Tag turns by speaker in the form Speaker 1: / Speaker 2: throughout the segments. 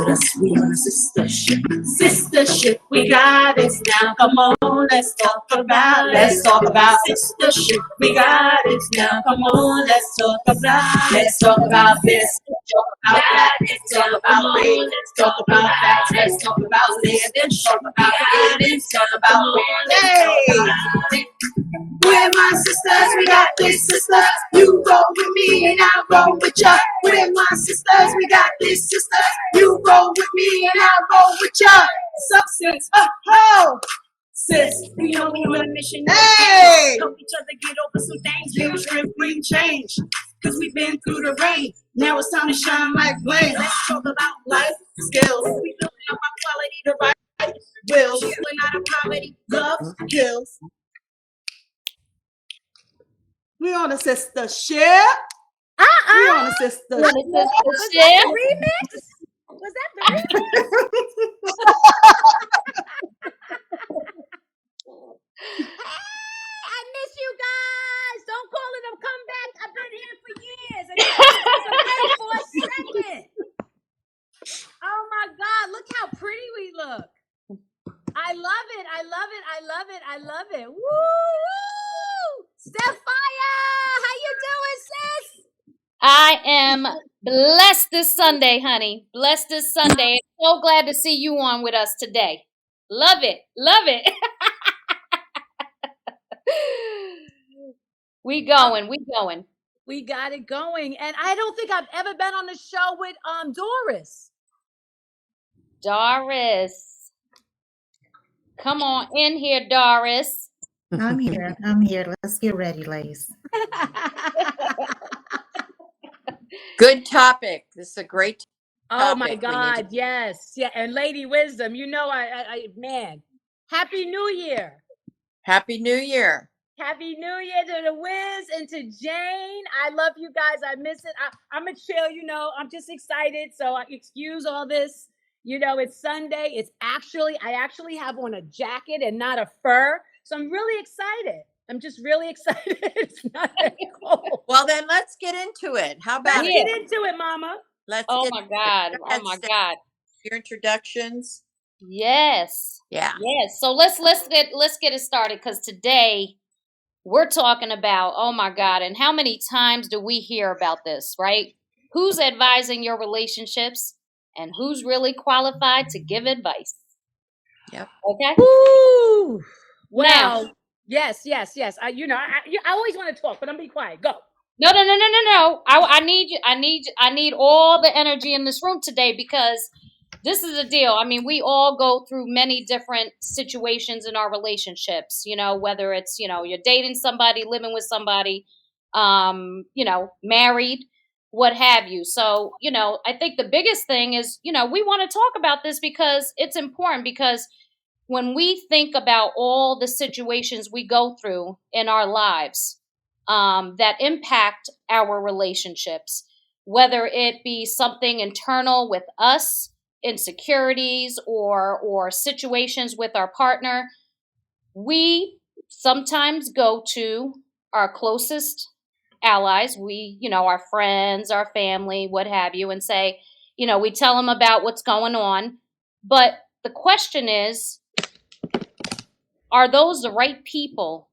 Speaker 1: We on a sister ship. Sister ship, we got it now. Come on, let's talk about. Sister ship. We got it now. Come on, let's talk about. Let's talk about this. Talk about that. Let's talk about race. Let's talk about that. Let's talk about living. Let's talk about living. Let's talk about hey. We're my sisters, we got this sisters. You roll with me and I roll with ya. We're my sisters, we got this sisters. You roll with me and I roll with ya. Success, oh, sis, we know we on a mission. Hey, help each other get over some things. Build strength, bring change. Cause we've been through the rain. Now it's time to shine like flame. Let's talk about life skills. We building up our quality to right wills. We're not a poverty, love kills. We on a sister ship. We on a sister ship.
Speaker 2: Was that the remix? Was that the remix? I miss you guys. Don't call it a comeback. I've been here for years. And it's a break for a second. Oh my God. Look how pretty we look. I love it. I love it. I love it. I love it. Woo! Stephia, how you doing, sis?
Speaker 3: I am blessed this Sunday, honey. Blessed this Sunday. So glad to see you on with us today. Love it. Love it. We going.
Speaker 2: We got it going. And I don't think I've ever been on the show with Doris.
Speaker 3: Doris. Come on in here, Doris.
Speaker 4: I'm here. Let's get ready, ladies.
Speaker 5: Good topic. This is a great topic.
Speaker 2: Oh my God, yes. Yeah, and Lady Wisdom, you know, I man. Happy New Year.
Speaker 5: Happy New Year.
Speaker 2: Happy New Year to the Wiz and to Jane. I love you guys. I miss it. I'm a chill, you know. I'm just excited. So I excuse all this. You know, it's Sunday. I actually have on a jacket and not a fur. So I'm really excited. I'm just really excited. It's not that cold.
Speaker 5: Well, then let's get into it. How about
Speaker 2: Let's get into it, Mama.
Speaker 3: Oh my God. Oh my God.
Speaker 5: Your introductions.
Speaker 3: Yes.
Speaker 5: Yeah.
Speaker 3: Yes. So let's get it started, because today we're talking about, oh my God, and how many times do we hear about this, right? Who's advising your relationships and who's really qualified to give advice?
Speaker 5: Yep.
Speaker 3: Okay.
Speaker 2: Woo! Well,
Speaker 3: Now,
Speaker 2: yes. I always want to talk, but I'm gonna be quiet. Go.
Speaker 3: No. I need all the energy in this room today, because this is the deal. I mean, we all go through many different situations in our relationships, you know, whether it's, you know, you're dating somebody, living with somebody, you know, married, what have you. So, you know, I think the biggest thing is, you know, we want to talk about this because it's important, because when we think about all the situations we go through in our lives, that impact our relationships, whether it be something internal with us, insecurities, or situations with our partner, we sometimes go to our closest allies, our friends, our family, what have you, and say, you know, we tell them about what's going on. But the question is, are those the right people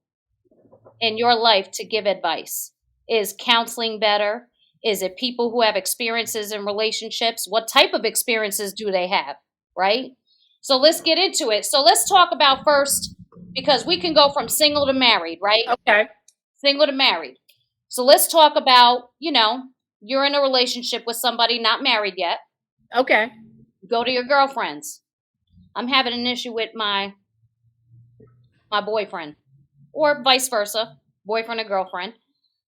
Speaker 3: in your life to give advice? Is counseling better? Is it people who have experiences in relationships? What type of experiences do they have, right? So let's get into it. So let's talk about first, because we can go from single to married, right?
Speaker 2: Okay.
Speaker 3: Single to married. So let's talk about, you know, you're in a relationship with somebody, not married yet.
Speaker 2: Okay.
Speaker 3: Go to your girlfriends. I'm having an issue with my boyfriend, or vice versa, boyfriend or girlfriend.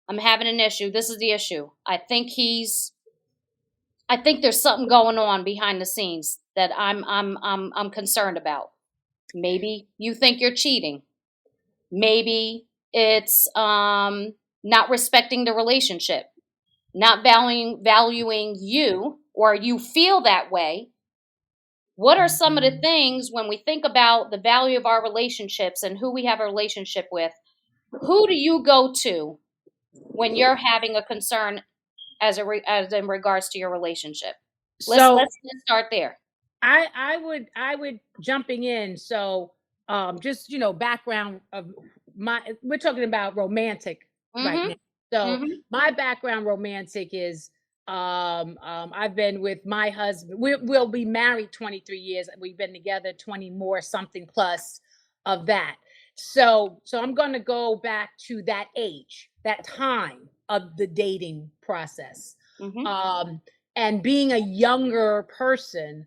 Speaker 3: I'm having an issue. This is the issue. I think there's something going on behind the scenes that I'm concerned about. Maybe you think you're cheating. Maybe it's not respecting the relationship, not valuing you, or you feel that way. What are some of the things, when we think about the value of our relationships and who we have a relationship with, who do you go to when you're having a concern as in regards to your relationship?
Speaker 2: So
Speaker 3: let's just start there.
Speaker 2: I would jumping in. So just background of we're talking about romantic right
Speaker 3: Mm-hmm.
Speaker 2: now. So
Speaker 3: Mm-hmm.
Speaker 2: my background romantic is I've been with my husband. We'll be married 23 years. We've been together 20 more something plus of that. So I'm going to go back to that age, that time of the dating process.
Speaker 3: Mm-hmm.
Speaker 2: And being a younger person,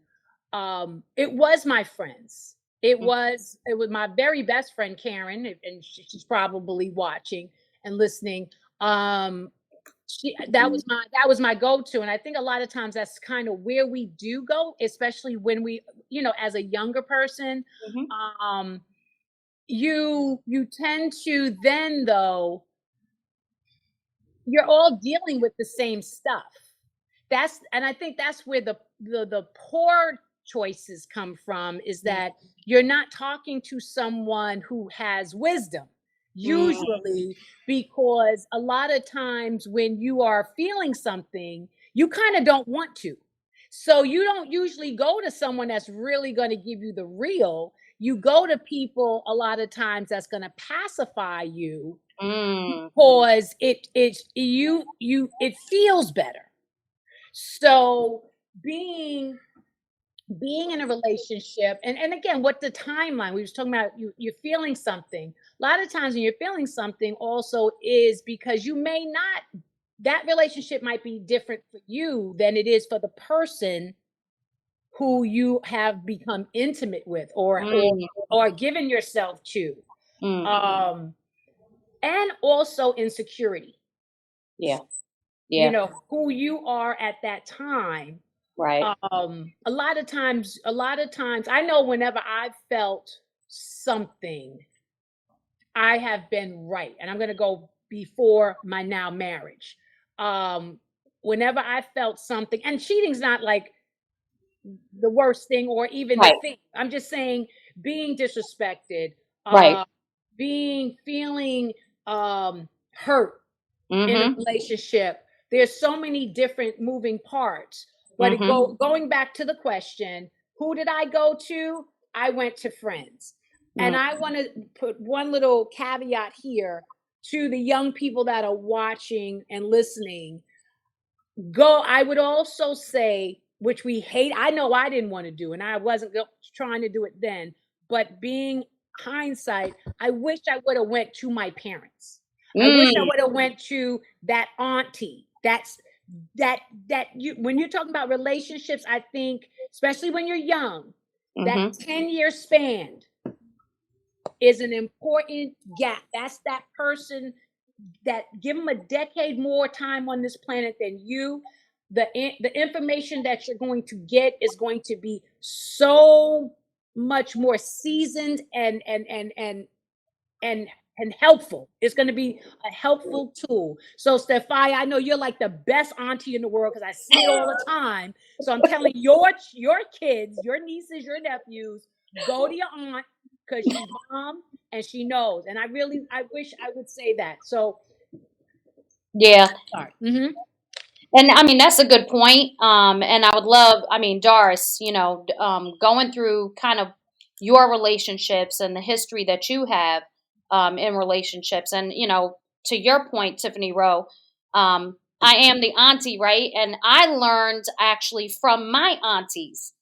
Speaker 2: it was my friends. It was my very best friend Karen, and she's probably watching and listening. That was my go-to, and I think a lot of times that's kind of where we do go, especially when we, as a younger person.
Speaker 3: Mm-hmm.
Speaker 2: um you tend to then, though, you're all dealing with the same stuff. And I think that's where the poor choices come from, is that you're not talking to someone who has wisdom,
Speaker 3: Mm-hmm.
Speaker 2: usually, because a lot of times when you are feeling something, you kind of don't want to. So you don't usually go to someone that's really going to give you the real. You go to people a lot of times that's going to pacify you,
Speaker 3: Mm.
Speaker 2: because it feels better. So being being in a relationship, and again, what the timeline we was talking about, you're feeling something. A lot of times when you're feeling something also is because you may not, that relationship might be different for you than it is for the person who you have become intimate with,
Speaker 3: Mm.
Speaker 2: or given yourself to.
Speaker 3: Mm.
Speaker 2: um and also insecurity,
Speaker 3: Yeah. Yeah.
Speaker 2: who you are at that time.
Speaker 3: Right.
Speaker 2: A lot of times I know whenever I've felt something, I have been right. And I'm going to go before my now marriage. um Whenever I felt something, and cheating's not like the worst thing or even the
Speaker 3: Right.
Speaker 2: thing. I'm just saying, being disrespected,
Speaker 3: Right.
Speaker 2: uh feeling hurt in a
Speaker 3: Mm-hmm.
Speaker 2: relationship. There's so many different moving parts. But
Speaker 3: Mm-hmm.
Speaker 2: going back to the question, who did I go to? I went to friends. And
Speaker 3: Mm.
Speaker 2: I want to put one little caveat here to the young people that are watching and listening. I would also say, which we hate, I know I didn't want to do, and I wasn't trying to do it then, but being hindsight, I wish I would have went to my parents. I wish I
Speaker 3: Mm.
Speaker 2: would have went to that auntie. That you, when you're talking about relationships, I think, especially when you're young, that
Speaker 3: Mm-hmm.
Speaker 2: 10-year span is an important gap. That's that person that, give them a decade more time on this planet than you. The information that you're going to get is going to be so much more seasoned and helpful. It's going to be a helpful tool. So Steffi, I know you're like the best auntie in the world because I see it all the time. So I'm telling your kids, your nieces, your nephews, go to your aunt, because she's mom and she knows. And I wish I would say that. So
Speaker 3: Yeah.
Speaker 2: sorry. Mm-hmm.
Speaker 3: And I mean, that's a good point. And I would love, I mean, Doris, going through kind of your relationships and the history that you have in relationships. And, to your point, Tiffany Rowe, I am the auntie, right? And I learned actually from my aunties,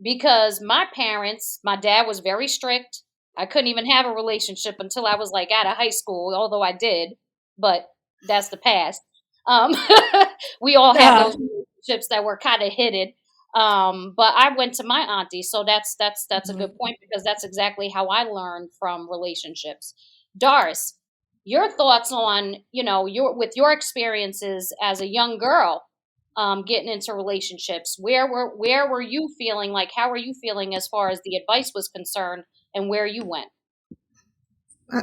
Speaker 3: because my parents, my dad was very strict. I couldn't even have a relationship until I was like out of high school, although I did, but that's the past. Um, we all have those relationships that were kind of hidden. But I went to my auntie, so that's a good point, because that's exactly how I learned from relationships. Doris, your thoughts on your experiences as a young girl, getting into relationships. Where were you feeling like? How were you feeling as far as the advice was concerned, and where you went?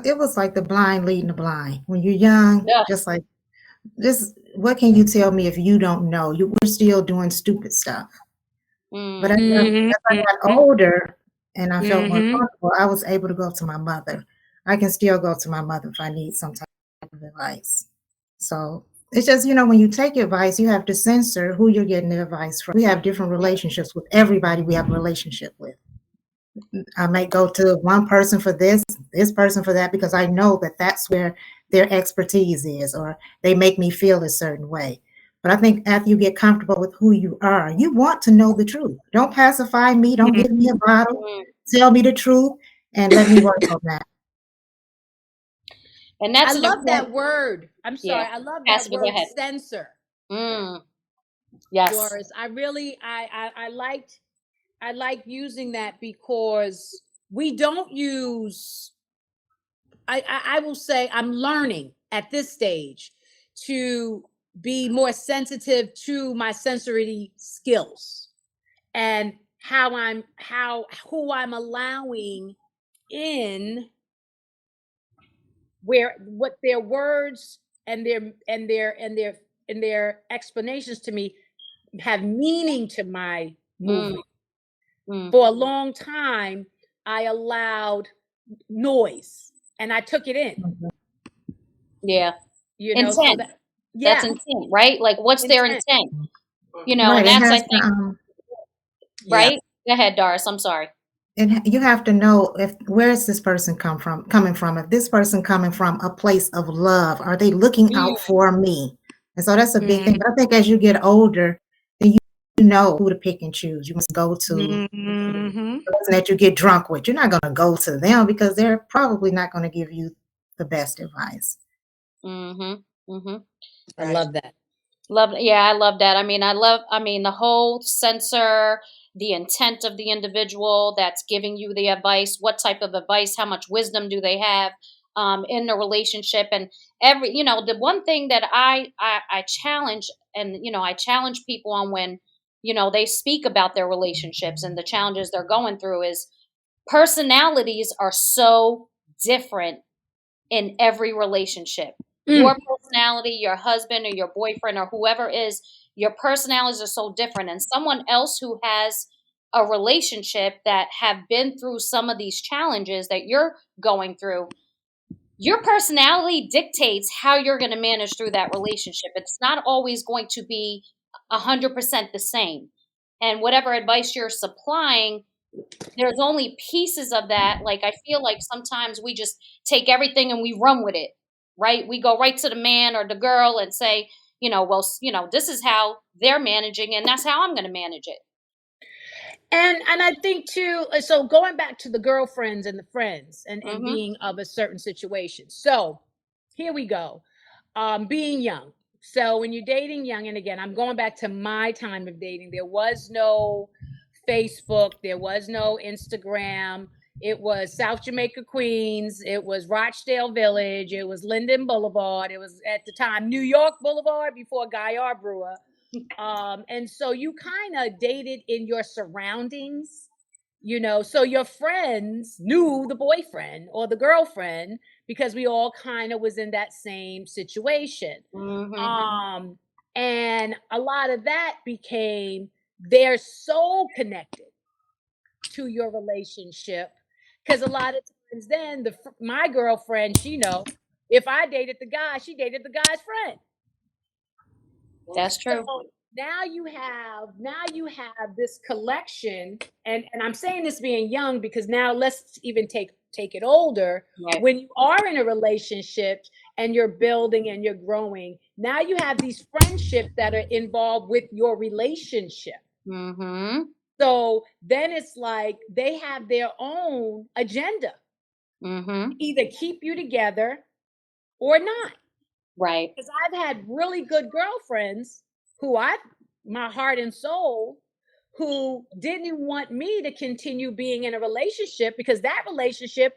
Speaker 4: It was like the blind leading the blind. When you're young,
Speaker 3: Yeah.
Speaker 4: just like this, what can you tell me if you don't know? We're still doing stupid stuff. But as
Speaker 3: Mm-hmm.
Speaker 4: I got older and I felt more
Speaker 2: Mm-hmm.
Speaker 4: comfortable, I was able to go to my mother. I can still go to my mother if I need some type of advice. So It's just, when you take advice, you have to censor who you're getting the advice from. We have different relationships with everybody we have a relationship with. I might go to one person for this person for that, because I know that that's where their expertise is, or they make me feel a certain way. But I think after you get comfortable with who you are, you want to know the truth. Don't pacify me. Don't give me a bottle. Tell me the truth and let me work on that.
Speaker 3: And that's
Speaker 2: I
Speaker 3: an
Speaker 2: love that
Speaker 3: important.
Speaker 2: word. I'm sorry.
Speaker 3: Yeah.
Speaker 2: I love
Speaker 3: Pastor,
Speaker 2: that
Speaker 3: go
Speaker 2: word,
Speaker 3: ahead.
Speaker 2: censor.
Speaker 3: Yes.
Speaker 2: Doris, I really, I like using that, because we don't use, I will say I'm learning at this stage to be more sensitive to my sensory skills, and who I'm allowing in, what their words and their explanations to me have meaning to my movement. For a long time, I allowed noise and I took it in.
Speaker 3: Yeah.
Speaker 2: So
Speaker 3: Intent.
Speaker 2: that,
Speaker 3: That's
Speaker 2: yeah,
Speaker 3: intent, right? Like, what's their
Speaker 2: intent.
Speaker 3: intent?
Speaker 4: Right.
Speaker 3: And
Speaker 4: It
Speaker 3: that's, I
Speaker 4: has
Speaker 3: think,
Speaker 4: to,
Speaker 2: Yeah.
Speaker 3: right? Go ahead, Doris. I'm sorry.
Speaker 4: and you have to know where is this person coming from. If this person coming from a place of love, are they looking out for me? And so that's a big thing. But I think as you get older, then you know who to pick and choose. You must go to the person that you get drunk with. You're not going to go to them because they're probably not going to give you the best advice.
Speaker 2: I love that.
Speaker 3: I love that. I mean, the whole censor, the intent of the individual that's giving you the advice, what type of advice, how much wisdom do they have in the relationship. And the one thing that I challenge, and, I challenge people on when, they speak about their relationships and the challenges they're going through, is personalities are so different in every relationship. Your personality, your husband or your boyfriend or whoever is, your personalities are so different. And someone else who has a relationship that have been through some of these challenges that you're going through, your personality dictates how you're going to manage through that relationship. It's not always going to be 100% the same. And whatever advice you're supplying, there's only pieces of that. Like, I feel like sometimes we just take everything and we run with it, right? We go right to the man or the girl and say, this is how they're managing and that's how I'm going to manage it.
Speaker 2: And I think too, so going back to the girlfriends and the friends and being of a certain situation. So here we go. Being young. So when you're dating young, and again, I'm going back to my time of dating, there was no Facebook, there was no Instagram. It was South Jamaica, Queens. It was Rochdale Village. It was Linden Boulevard. It was, at the time, New York Boulevard before Guy Brewer. And so you kind of dated in your surroundings, so your friends knew the boyfriend or the girlfriend because we all kind of was in that same situation. And a lot of that became, they're so connected to your relationship, because a lot of times then my girlfriend, if I dated the guy, she dated the guy's friend.
Speaker 3: That's true.
Speaker 2: So now you have this collection, and I'm saying this being young, because now let's even take it older.
Speaker 3: Right.
Speaker 2: When you are in a relationship and you're building and you're growing, now you have these friendships that are involved with your relationship. So then it's like they have their own agenda, either keep you together or not.
Speaker 3: Right.
Speaker 2: Because I've had really good girlfriends who my heart and soul, who didn't want me to continue being in a relationship because that relationship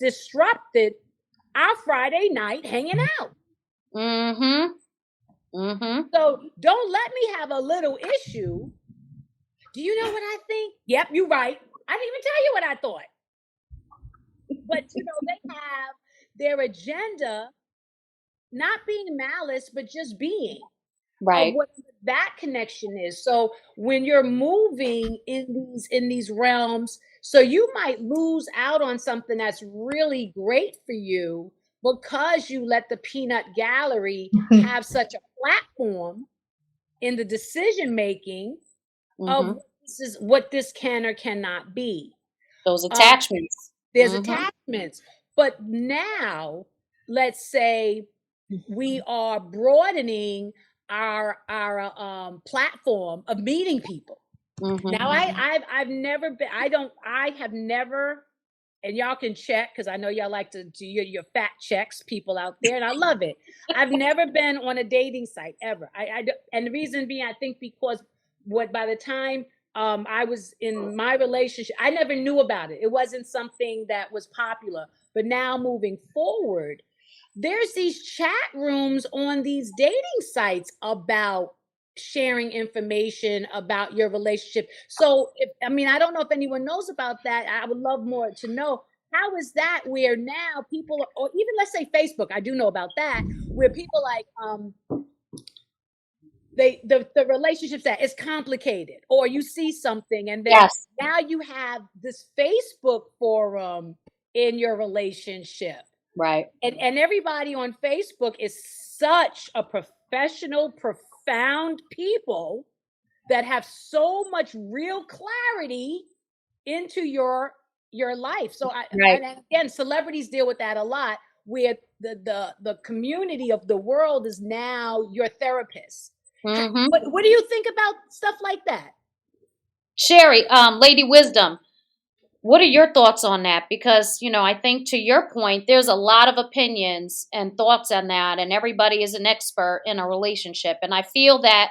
Speaker 2: disrupted our Friday night hanging out. So don't let me have a little issue. Do you know what I think? Yep, you're right. I didn't even tell you what I thought. But they have their agenda, not being malice, but just being.
Speaker 3: Right.
Speaker 2: Of what that connection is. So when you're moving in these realms, so you might lose out on something that's really great for you, because you let the peanut gallery have such a platform in the decision making of what this can or cannot be.
Speaker 3: Those attachments.
Speaker 2: There's attachments. But now, let's say we are broadening our platform of meeting people. Now, I've never been. I have never. And y'all can check, because I know y'all like to do your fact checks, people out there, and I love it. I've never been on a dating site ever. And the reason being, I think because by the time I was in my relationship, I never knew about it. It wasn't something that was popular. But now moving forward, there's these chat rooms on these dating sites about sharing information about your relationship. So I don't know if anyone knows about that. I would love more to know. How is that where now people, or even let's say Facebook, I do know about that, where people like the relationships that it's complicated, or you see something and then now you have this Facebook forum in your relationship.
Speaker 3: Right.
Speaker 2: And everybody on Facebook is such a professional, profound people that have so much real clarity into your life. So and again, celebrities deal with that a lot, where the community of the world is now your therapist. What do you think about stuff like that?
Speaker 3: Sherry, Lady Wisdom, what are your thoughts on that? Because, I think to your point, there's a lot of opinions and thoughts on that, and everybody is an expert in a relationship. And I feel that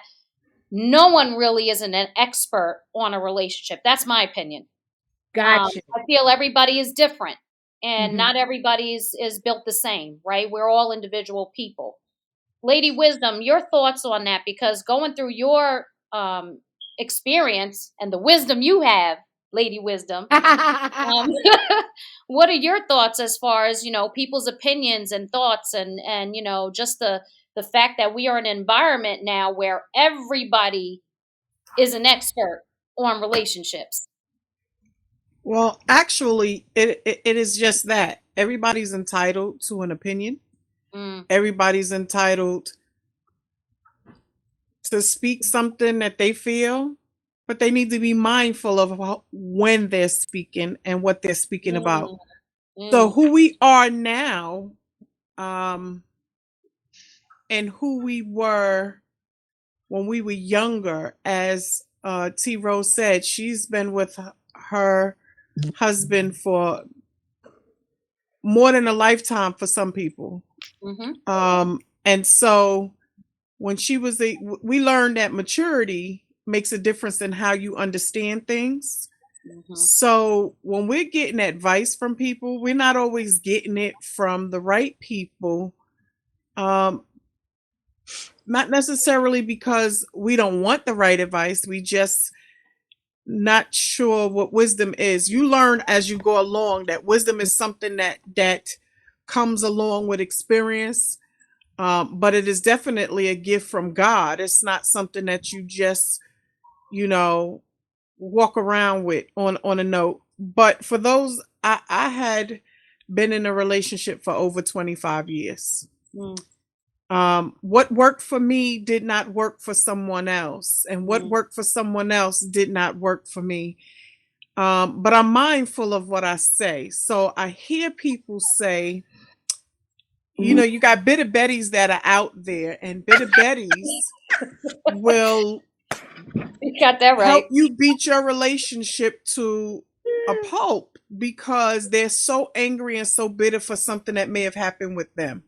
Speaker 3: no one really is an expert on a relationship. That's my opinion.
Speaker 2: Gotcha.
Speaker 3: I feel everybody is different, and not everybody is built the same, right? We're all individual people. Lady Wisdom, your thoughts on that? Because going through your experience and the wisdom you have, Lady Wisdom, what are your thoughts as far as, people's opinions and thoughts and just the fact that we are in an environment now where everybody is an expert on relationships?
Speaker 6: Well, actually, it is just that. Everybody's entitled to an opinion. Everybody's entitled to speak something that they feel, but they need to be mindful of when they're speaking and what they're speaking about. So who we are now, and who we were when we were younger, as T. Rose said, she's been with her husband for more than a lifetime for some people. And so when we learned that maturity makes a difference in how you understand things. So when we're getting advice from people, we're not always getting it from the right people. Not necessarily because we don't want the right advice. We just not sure what wisdom is. You learn as you go along that wisdom is something that comes along with experience. But it is definitely a gift from God. It's not something that you just, walk around with on a note. But for those, I had been in a relationship for over 25 years. What worked for me did not work for someone else, and what worked for someone else did not work for me. But I'm mindful of what I say. So I hear people say, you got bitter Bettys that are out there, and bitter Bettys will
Speaker 3: You got that right.
Speaker 6: help you beat your relationship to a pulp because they're so angry and so bitter for something that may have happened with them.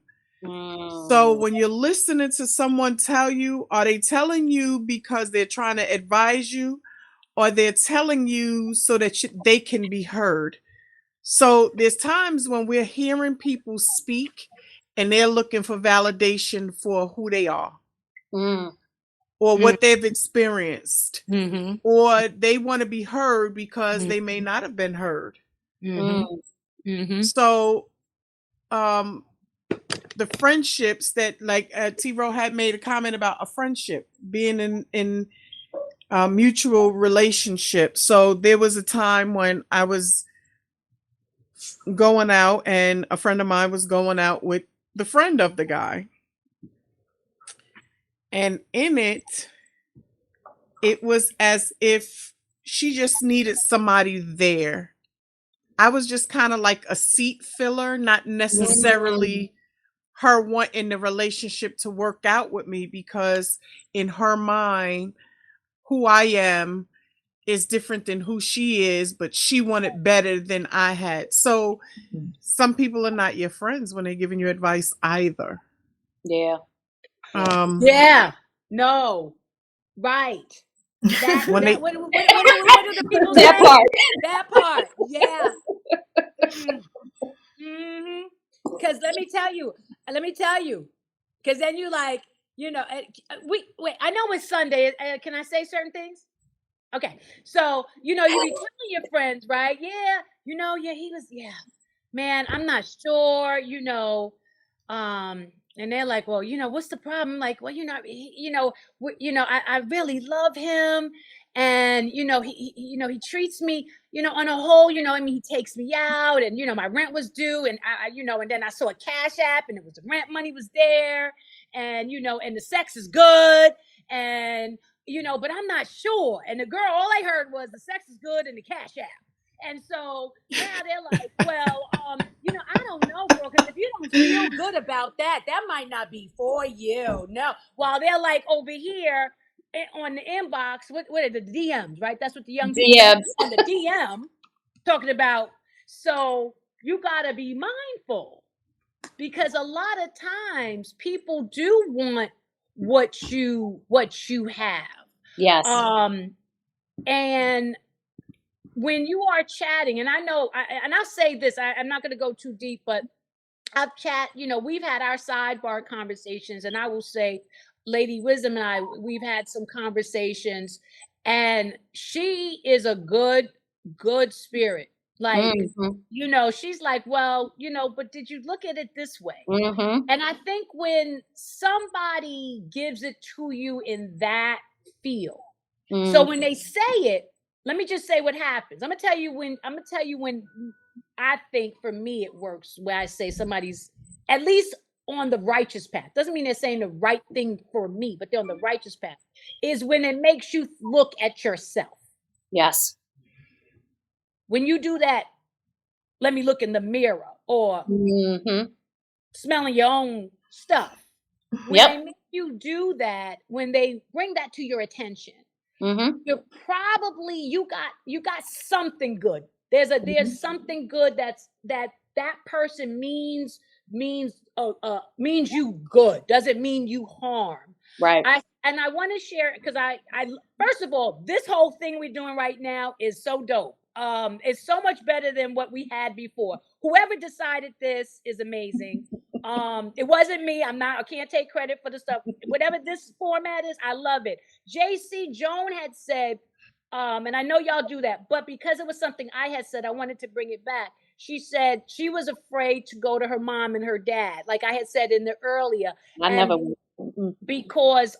Speaker 6: So when you're listening to someone tell you, are they telling you because they're trying to advise you, or they're telling you so that they can be heard? So there's times when we're hearing people speak and they're looking for validation for who they are, or what they've experienced, or they want to be heard because they may not have been heard. So the friendships that, like T-Ro had made a comment about a friendship being in mutual relationship. So there was a time when I was going out, and a friend of mine was going out with the friend of the guy. And in it, it was as if she just needed somebody there. I was just kind of like a seat filler, not necessarily her wanting the relationship to work out with me, because in her mind, who I am is different than who she is, but she wanted better than I had. So some people are not your friends when they're giving you advice either.
Speaker 3: Yeah.
Speaker 2: Yeah. No. Right. That,
Speaker 6: When
Speaker 2: that
Speaker 6: they
Speaker 2: what do the people
Speaker 3: That
Speaker 2: say?
Speaker 3: part.
Speaker 2: That part. Yeah. Because let me tell you, because then you like, wait. I know it's Sunday. Can I say certain things? Okay. So you be telling your friends, right? Yeah. He was. Yeah. Man, I'm not sure. And they're like, well, what's the problem? Like, well, I really love him, and he treats me, on a whole, I mean, he takes me out, and my rent was due, and and then I saw a cash app, and it was the rent money was there, and and the sex is good, and but I'm not sure. And the girl, all I heard was the sex is good and the cash app. And so now they're like, well, I don't know, girl, because if you don't feel good about that, that might not be for you. No. While they're like over here on the inbox, what are the DMs, right? That's what the young people
Speaker 3: DMs.
Speaker 2: on the DM talking about. So you got to be mindful, because a lot of times people do want what you have.
Speaker 3: Yes.
Speaker 2: And when you are chatting, and I know, and I'll say this, I'm not going to go too deep, but I've we've had our sidebar conversations, and I will say, Lady Wisdom and I, we've had some conversations, and she is a good spirit. Like, she's like, well, but did you look at it this way? And I think when somebody gives it to you in that feel, so when they say it, let me just say what happens. I'm gonna tell you when I think, for me, it works where I say somebody's at least on the righteous path. Doesn't mean they're saying the right thing for me, but they're on the righteous path. Is when it makes you look at yourself.
Speaker 3: Yes.
Speaker 2: When you do that, let me look in the mirror, or smelling your own stuff. When they make you do that, when they bring that to your attention, you're probably you got something good. There's something good that person means you good. Doesn't mean you harm.
Speaker 3: Right.
Speaker 2: I want to share, because I first of all, this whole thing we're doing right now is so dope. It's so much better than what we had before. Whoever decided this is amazing. It wasn't me. I can't take credit for the stuff. Whatever this format is, I love it. JC Joan had said, and I know y'all do that, but because it was something I had said, I wanted to bring it back. She said she was afraid to go to her mom and her dad, like I had said in the earlier. Because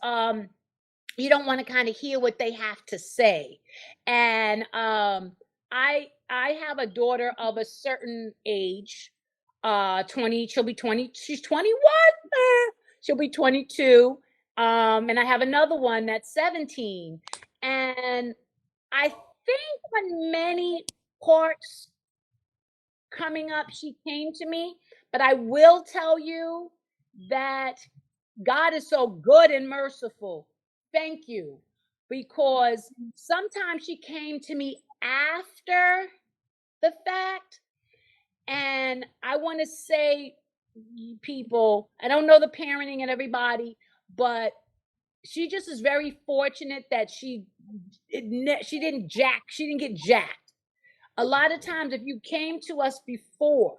Speaker 2: you don't want to kind of hear what they have to say. And I have a daughter of a certain age, 20, she'll be 20, she's 21, she'll be 22. And I have another one that's 17. And I think on many parts coming up, she came to me, but I will tell you that God is so good and merciful. Thank you. Because sometimes she came to me after the fact. And I want to say, people, I don't know the parenting and everybody, but she just is very fortunate that she didn't get jacked. A lot of times, if you came to us before,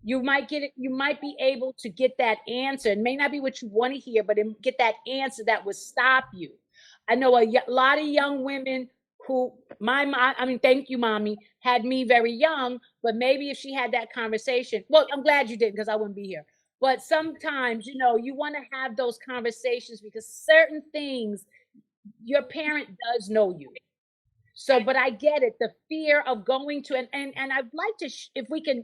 Speaker 2: you might be able to get that answer. It may not be what you want to hear, but get that answer that would stop you. I know a lot of young women who thank you, mommy, had me very young, but maybe if she had that conversation, well, I'm glad you didn't, because I wouldn't be here. But sometimes, you want to have those conversations, because certain things, your parent does know you. So, but I get it, the fear of going to, and I'd like to, if we can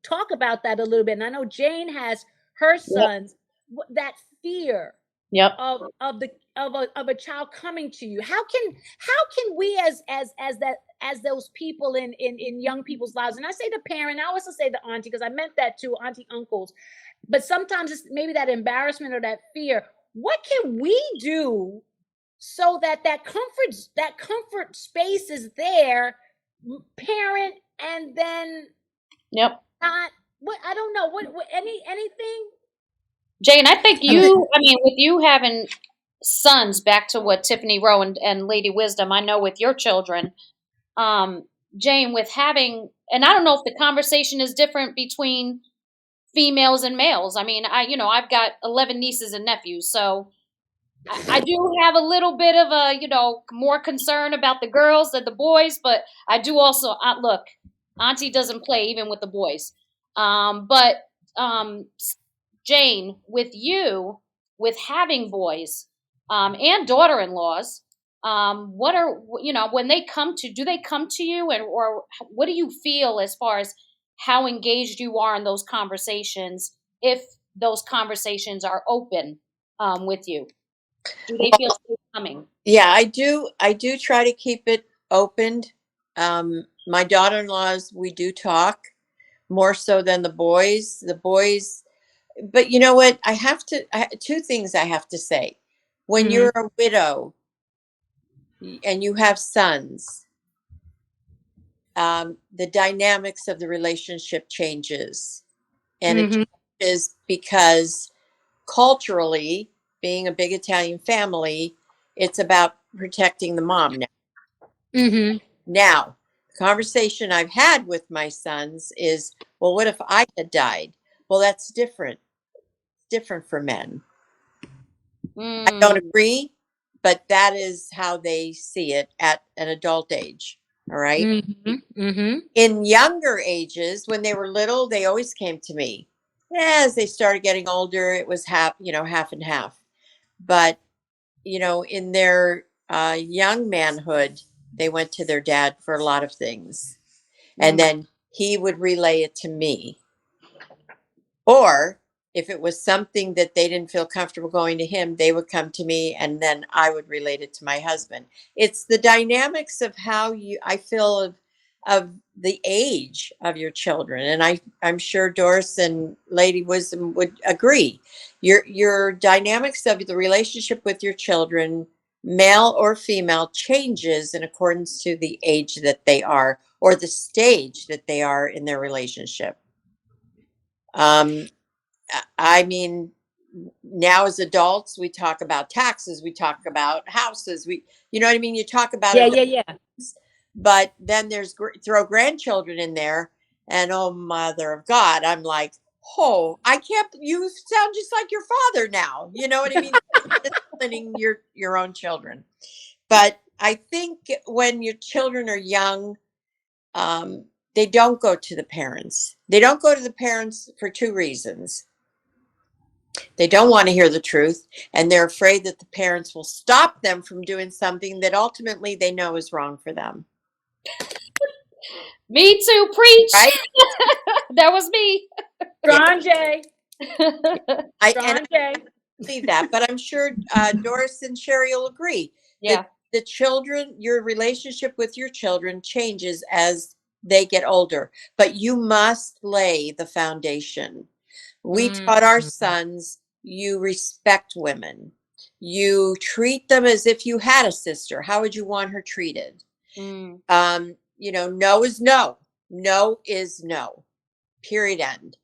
Speaker 2: talk about that a little bit. And I know Jane has her sons, that fear
Speaker 3: Yep.
Speaker 2: of a child coming to you. How can we as those people in young people's lives, and I say the parent, I also say the auntie, because I meant that too, auntie, uncles, but sometimes it's maybe that embarrassment or that fear. What can we do so that comfort space is there, parent, and then
Speaker 3: Yep.
Speaker 2: not what, I don't know, what anything.
Speaker 3: Jane, I think you, I mean, with you having sons, back to what Tiffany Rowe and Lady Wisdom, I know with your children, Jane, with having, and I don't know if the conversation is different between females and males. I mean, I've got 11 nieces and nephews, so I do have a little bit of a, more concern about the girls than the boys, but I do also, look, Auntie doesn't play even with the boys. But Jane, with you, with having boys and daughter-in-laws, what are, when they do they come to you, or what do you feel as far as how engaged you are in those conversations, if those conversations are open with you? Do they feel safe coming?
Speaker 5: Yeah, I do try to keep it opened. My daughter-in-laws, we do talk more so than the boys. But you know what? Two things I have to say. When you're a widow and you have sons, the dynamics of the relationship changes. And it changes because culturally, being a big Italian family, it's about protecting the mom now. Now, the conversation I've had with my sons is, well, what if I had died? Well, that's different. Different for men. I don't agree, but that is how they see it at an adult age. All right. In younger ages, when they were little, they always came to me. As they started getting older, it was half and half. But in their young manhood, they went to their dad for a lot of things, and then he would relay it to me. Or if it was something that they didn't feel comfortable going to him, they would come to me, and then I would relate it to my husband. It's the dynamics of how I feel of the age of your children. And I'm sure Doris and Lady Wisdom would agree. Your dynamics of the relationship with your children, male or female, changes in accordance to the age that they are, or the stage that they are in their relationship. I mean, now as adults, we talk about taxes, we talk about houses, you know what I mean? You talk about it.
Speaker 2: Yeah.
Speaker 5: But then throw grandchildren in there, and oh, mother of God, I'm like, oh, I can't. You sound just like your father now. You know what I mean? Disciplining your own children. But I think when your children are young, they don't go to the parents. They don't go to the parents for two reasons. They don't want to hear the truth, and they're afraid that the parents will stop them from doing something that ultimately they know is wrong for them.
Speaker 3: Me too, preach.
Speaker 5: Right?
Speaker 3: That was me.
Speaker 2: Strong J.
Speaker 5: I believe that, but I'm sure Doris and Sherry will agree.
Speaker 3: Yeah.
Speaker 5: The children, your relationship with your children changes as they get older, but you must lay the foundation. We taught our sons, you respect women. You treat them as if you had a sister. How would you want her treated? No is no. No is no. Period, end.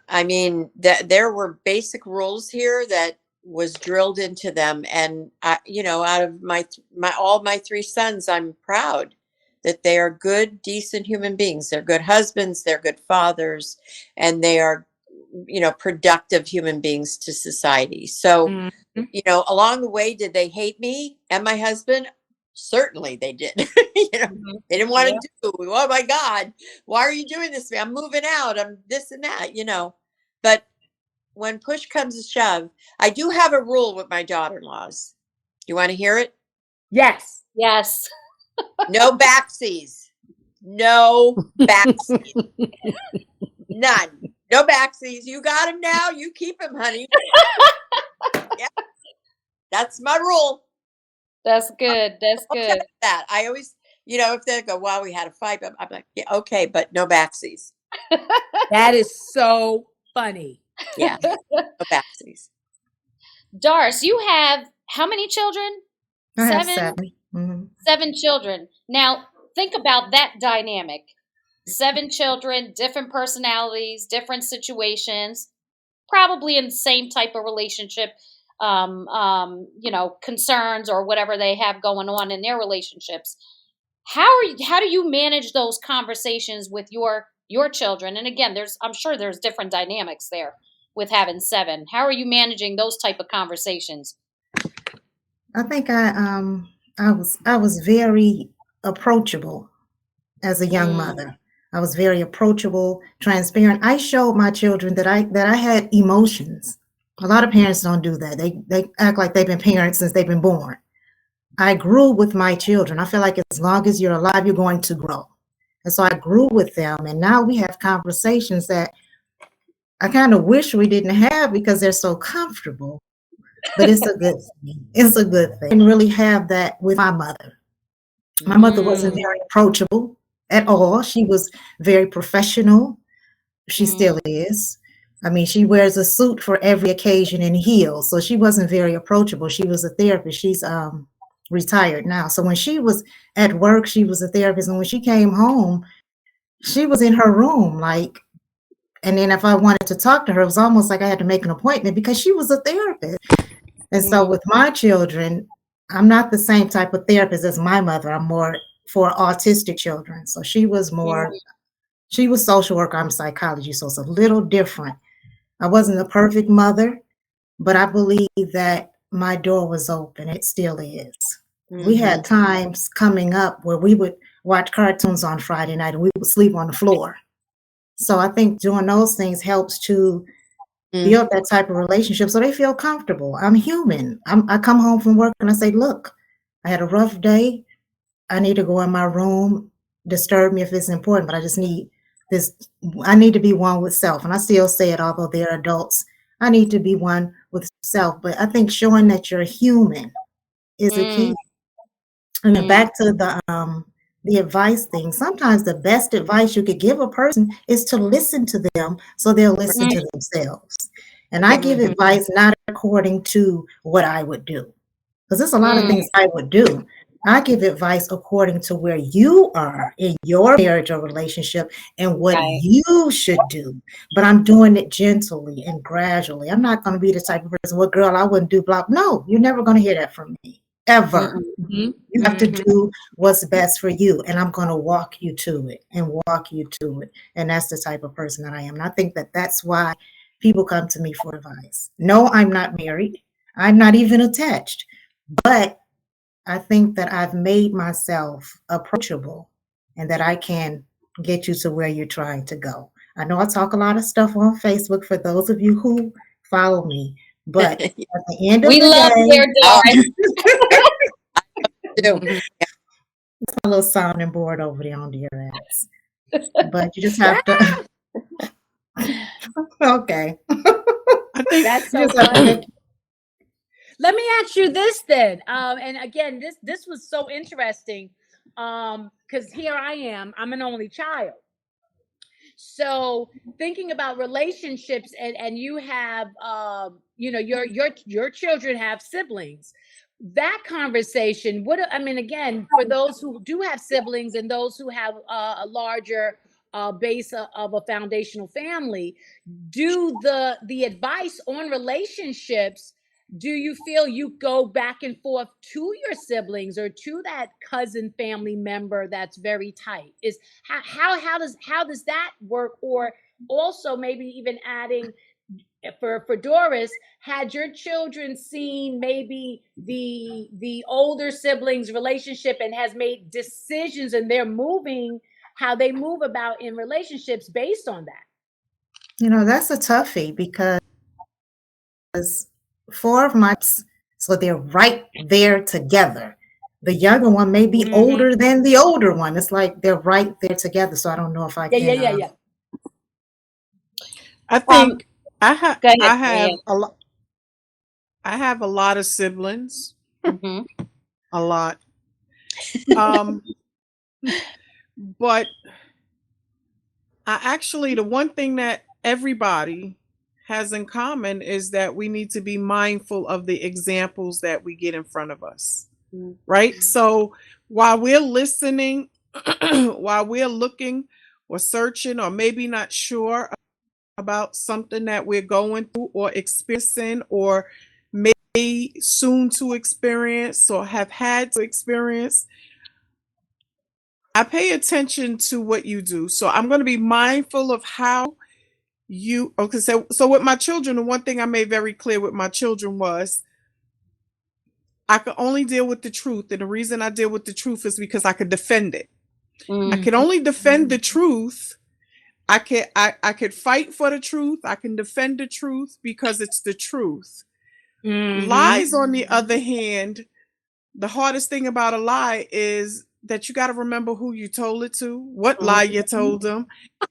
Speaker 5: I mean, there were basic rules here that was drilled into them. And, out of all my three sons, I'm proud that they are good, decent human beings. They're good husbands, they're good fathers, and they are, productive human beings to society. So, along the way, did they hate me and my husband? Certainly they did. They didn't want to do, oh my God, why are you doing this to me? I'm moving out. I'm this and that, But when push comes to shove, I do have a rule with my daughter-in-laws. You want to hear it?
Speaker 2: Yes.
Speaker 3: Yes.
Speaker 5: No backsies. No backsies. None. No backsies. You got him now. You keep him, honey. Yeah. That's my rule.
Speaker 3: That's good. That's
Speaker 5: I'll tell
Speaker 3: good.
Speaker 5: you that. I always, if they go, well, we had a fight, I'm like, yeah, okay, but no backsies.
Speaker 2: That is so funny.
Speaker 5: Yeah. No backsies.
Speaker 3: Doris, you have how many children?
Speaker 4: I have
Speaker 3: 7?
Speaker 4: 7. Mm-hmm.
Speaker 3: 7 children. Now, think about that dynamic. 7 children, different personalities, different situations, probably in the same type of relationship, concerns or whatever they have going on in their relationships. How do you manage those conversations with your children? And again, I'm sure there's different dynamics there with having 7. How are you managing those type of conversations?
Speaker 4: I think I was very approachable as a young mother. I was very approachable, transparent. I showed my children that I had emotions. A lot of parents don't do that. They act like they've been parents since they've been born. I grew with my children. I feel like as long as you're alive, you're going to grow. And so I grew with them. And now we have conversations that I kind of wish we didn't have because they're so comfortable. But it's a good thing. It's a good thing. I didn't really have that with my mother. My mother wasn't very approachable at all. She was very professional. She still is. I mean, she wears a suit for every occasion and heels. So she wasn't very approachable. She was a therapist. She's retired now. So when she was at work, she was a therapist. And when she came home, she was in her room, and then if I wanted to talk to her, it was almost like I had to make an appointment because she was a therapist. And so with my children, I'm not the same type of therapist as my mother. I'm more for autistic children. So she was social worker, I'm psychology. So it's a little different. I wasn't a perfect mother, but I believe that my door was open. It still is. We had times coming up where we would watch cartoons on Friday night and we would sleep on the floor. So I think doing those things helps to build that type of relationship so they feel comfortable. I'm human. I come home from work and I say, look, I had a rough day. I need to go in my room, disturb me if it's important, but I just need this. I need to be one with self. And I still say it, although they're adults, I need to be one with self. But I think showing that you're human is the key. And then back to the advice thing. Sometimes the best advice you could give a person is to listen to them so they'll listen to themselves. And I give advice not according to what I would do, because there's a lot of things I would do. I give advice according to where you are in your marriage or relationship and what you should do. But I'm doing it gently and gradually. I'm not going to be the type of person, well, girl, I wouldn't do blah. No, you're never going to hear that from me, ever. You have to do what's best for you. And I'm going to walk you to it and walk you to it. And that's the type of person that I am. And I think that that's why people come to me for advice. No, I'm not married. I'm not even attached. But I think that I've made myself approachable and that I can get you to where you're trying to go. I know I talk a lot of stuff on Facebook for those of you who follow me, but at the end of
Speaker 3: We
Speaker 4: the
Speaker 3: love
Speaker 4: day,
Speaker 3: your Doris.
Speaker 4: it's a little sounding board over there on your ass. But you just have to. Okay.
Speaker 6: I think
Speaker 2: That's so funny. Let me ask you this then. And again, this was so interesting. Because here I am, I'm an only child. So thinking about relationships and you have your children have siblings. That conversation, again, for those who do have siblings and those who have a larger base of a foundational family, do the advice on relationships, do you feel you go back and forth to your siblings or to that cousin family member that's very tight? Is how does that work? Or also maybe even adding for Doris, had your children seen maybe the older siblings relationship and has made decisions and they're moving how they move about in relationships based on that?
Speaker 4: That's a toughie because 4 of my, so they're right there together. the younger one may be
Speaker 2: Mhm.
Speaker 4: older than the older one. It's like they're right there together. So I don't know if I can.
Speaker 2: Yeah.
Speaker 6: I think
Speaker 3: Go ahead,
Speaker 6: I have
Speaker 3: Maria.
Speaker 6: a lot. I have a lot of siblings.
Speaker 3: Mm-hmm.
Speaker 6: A lot. Um, but the one thing that everybody has in common is that we need to be mindful of the examples that we get in front of us. Right? So while we're listening, while we're looking or searching or maybe not sure about something that we're going through or experiencing or may soon to experience or have had to experience, I pay attention to what you do. So I'm going to be mindful of how you, okay, so with my children, the one thing I made very clear with my children was I could only deal with the truth. And the reason I deal with the truth is because I could defend it. I can only defend the truth. I could fight for the truth. I can defend the truth because it's the truth. Lies, on the other hand, the hardest thing about a lie is that you got to remember who you told it to, what lie you told them,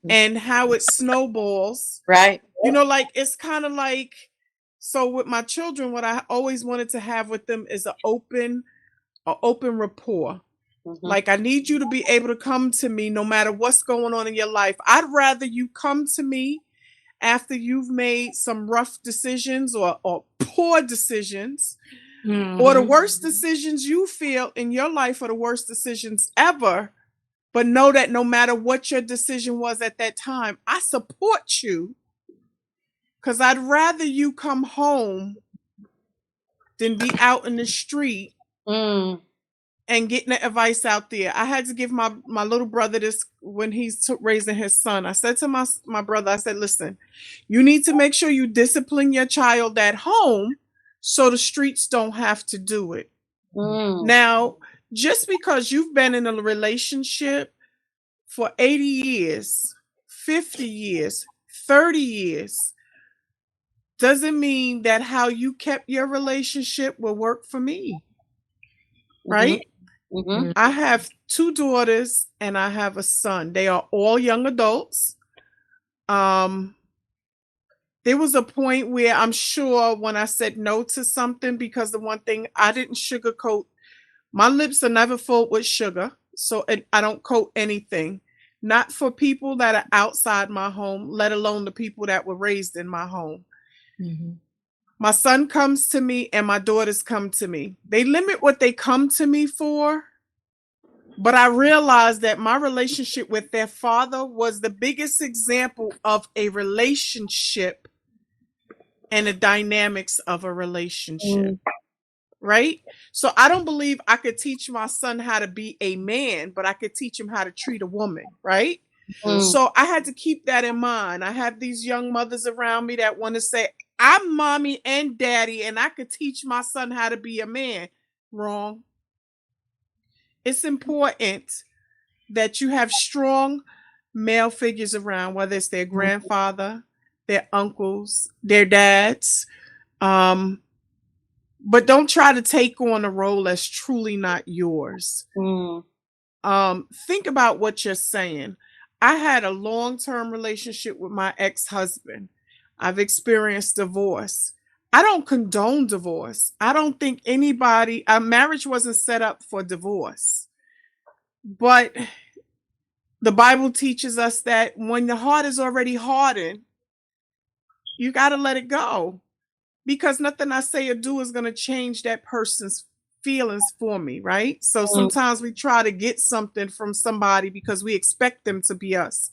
Speaker 6: and how it snowballs.
Speaker 5: Right.
Speaker 6: Like it's kind of like, so with my children, what I always wanted to have with them is an open rapport. Like, I need you to be able to come to me no matter what's going on in your life. I'd rather you come to me after you've made some rough decisions or poor decisions or the worst decisions you feel in your life are the worst decisions ever. But know that no matter what your decision was at that time, I support you because I'd rather you come home than be out in the street and getting the advice out there. I had to give my little brother this when he's raising his son. I said to my brother, I said, listen, you need to make sure you discipline your child at home so the streets don't have to do it. Now, just because you've been in a relationship for 80 years, 50 years, 30 years, doesn't mean that how you kept your relationship will work for me. Right? I have 2 daughters and I have a son. They are all young adults. There was a point where I'm sure when I said no to something, because the one thing I didn't sugarcoat, my lips are never full with sugar. So I don't coat anything, not for people that are outside my home, let alone the people that were raised in my home. My son comes to me and my daughters come to me. They limit what they come to me for. But I realized that my relationship with their father was the biggest example of a relationship and the dynamics of a relationship. Right? So I don't believe I could teach my son how to be a man, but I could teach him how to treat a woman. Right? So I had to keep that in mind. I have these young mothers around me that want to say, I'm mommy and daddy, and I could teach my son how to be a man. Wrong. It's important that you have strong male figures around, whether it's their grandfather, their uncles, their dads. But don't try to take on a role that's truly not yours. Think about what you're saying. I had a long-term relationship with my ex-husband. I've experienced divorce. I don't condone divorce. I don't think our marriage wasn't set up for divorce. But the Bible teaches us that when the heart is already hardened, you got to let it go, because nothing I say or do is going to change that person's feelings for me, right? So sometimes we try to get something from somebody because we expect them to be us.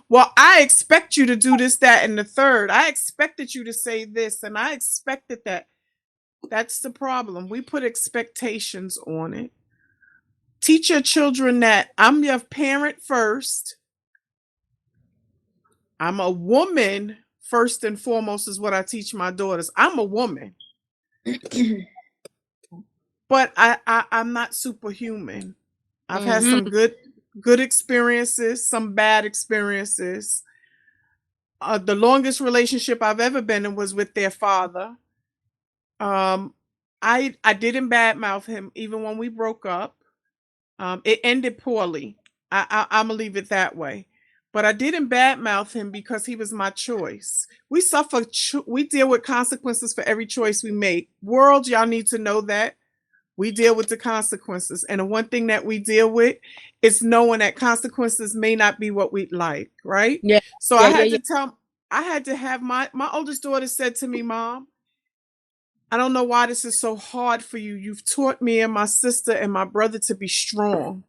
Speaker 6: Well, I expect you to do this, that, and the third. I expected you to say this, and I expected that. That's the problem. We put expectations on it. Teach your children that I'm your parent first. I'm a woman first and foremost is what I teach my daughters. I'm a woman. But I'm not superhuman. I've had some good experiences, some bad experiences. The longest relationship I've ever been in was with their father. I didn't badmouth him even when we broke up. It ended poorly. I'm gonna leave it that way. But I didn't badmouth him because he was my choice. We suffer. We deal with consequences for every choice we make. World, y'all need to know that we deal with the consequences, and the one thing that we deal with is knowing that consequences may not be what we'd like. Right?
Speaker 2: Yeah.
Speaker 6: So
Speaker 2: Yeah,
Speaker 6: I had
Speaker 2: yeah,
Speaker 6: to tell. I had to have my oldest daughter said to me, "Mom, I don't know why this is so hard for you. You've taught me and my sister and my brother to be strong.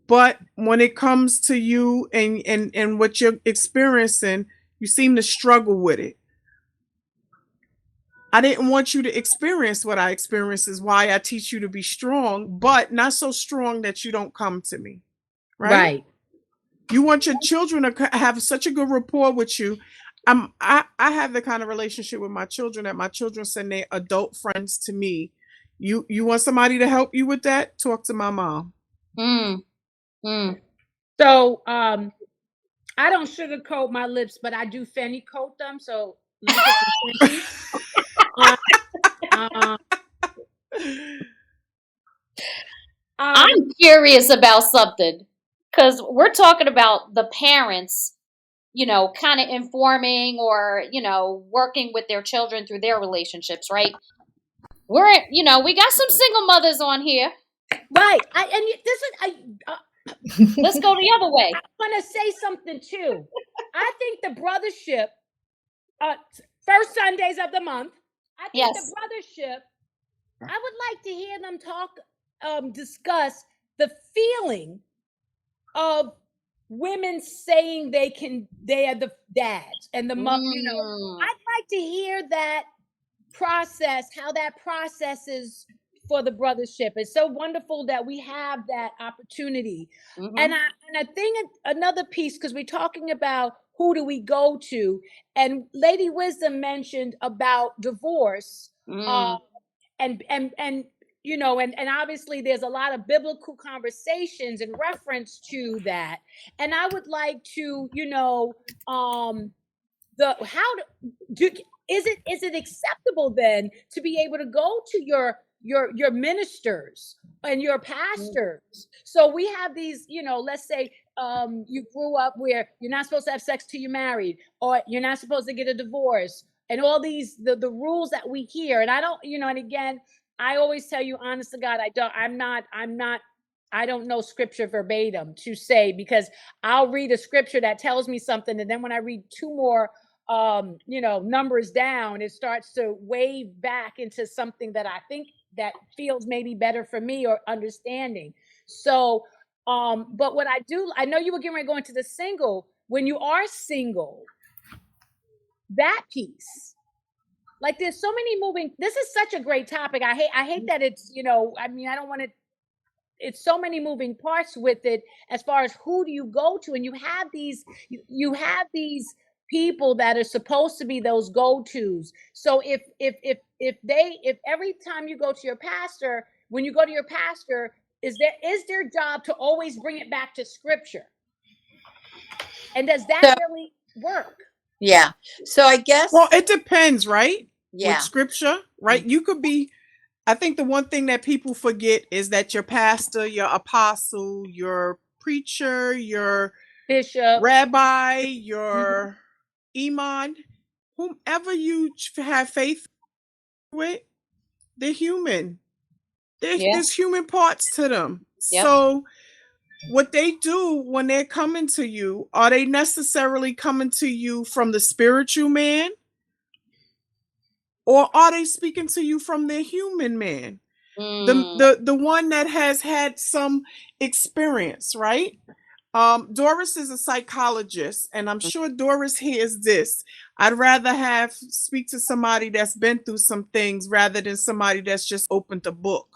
Speaker 6: But when it comes to you and what you're experiencing, you seem to struggle with it. I didn't want you to experience what I experienced, is why I teach you to be strong, but not so strong that you don't come to me." Right?
Speaker 2: Right.
Speaker 6: You want your children to have such a good rapport with you. I have the kind of relationship with my children that my children send their adult friends to me. You want somebody to help you with that? Talk to my mom.
Speaker 3: Mm. Mm.
Speaker 2: So I don't sugarcoat my lips, but I do Fenty coat them. So let me put some Fenty on. Um,
Speaker 3: I'm curious about something, because we're talking about the parents, kind of informing or, working with their children through their relationships, right? We got some single mothers on here.
Speaker 2: right.
Speaker 3: Let's go the other way.
Speaker 2: I want to say something too. I think the brothership, first Sundays of the month, I think
Speaker 3: Yes.
Speaker 2: the brothership, I would like to hear them discuss the feeling of women saying they are the dads and the mom. I'd like to hear that process, how that process is for the brothership. It's so wonderful that we have that opportunity. And I think another piece, because we're talking about who do we go to, and Lady Wisdom mentioned about divorce, and obviously there's a lot of biblical conversations in reference to that. And I would like to, is it acceptable then to be able to go to your ministers and your pastors? So we have these, let's say you grew up where you're not supposed to have sex till you're married, or you're not supposed to get a divorce, and all these the rules that we hear. And I don't, and again, I always tell you, honest to God, I don't know scripture verbatim to say, because I'll read a scripture that tells me something, and then when I read two more numbers down, it starts to wave back into something that I think that feels maybe better for me or understanding. So but what I know you were getting ready to go into the single. When you are single, that piece, like there's so many moving, this is such a great topic. I hate that it's, I don't want to, it's so many moving parts with it, as far as who do you go to. And you have these people that are supposed to be those go-tos. So if every time you go to your pastor, when you go to your pastor, is their job to always bring it back to scripture? And does that really work?
Speaker 5: Yeah. So I guess,
Speaker 6: well, it depends, right?
Speaker 5: Yeah.
Speaker 6: With scripture, right? You could be, I think the one thing that people forget is that your pastor, your apostle, your preacher, your
Speaker 2: bishop,
Speaker 6: rabbi, your imam, whomever you have faith with, they're human. There's human parts to them.
Speaker 3: Yep.
Speaker 6: So what they do when they're coming to you, are they necessarily coming to you from the spiritual man? Or are they speaking to you from their human man? The one that has had some experience, right? Doris is a psychologist, and I'm sure Doris hears this. I'd rather speak to somebody that's been through some things rather than somebody that's just opened a book.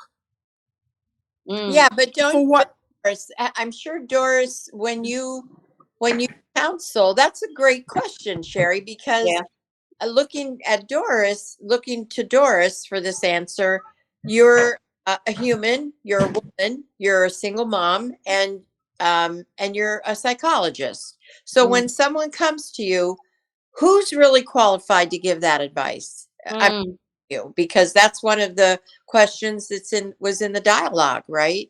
Speaker 5: Yeah, but
Speaker 6: for what?
Speaker 5: Doris, I'm sure Doris, when you counsel, that's a great question, Sherry, because looking to Doris for this answer, you're a human, you're a woman, you're a single mom, and you're a psychologist. So when someone comes to you, who's really qualified to give that advice? you, because that's one of the questions was in the dialogue, right?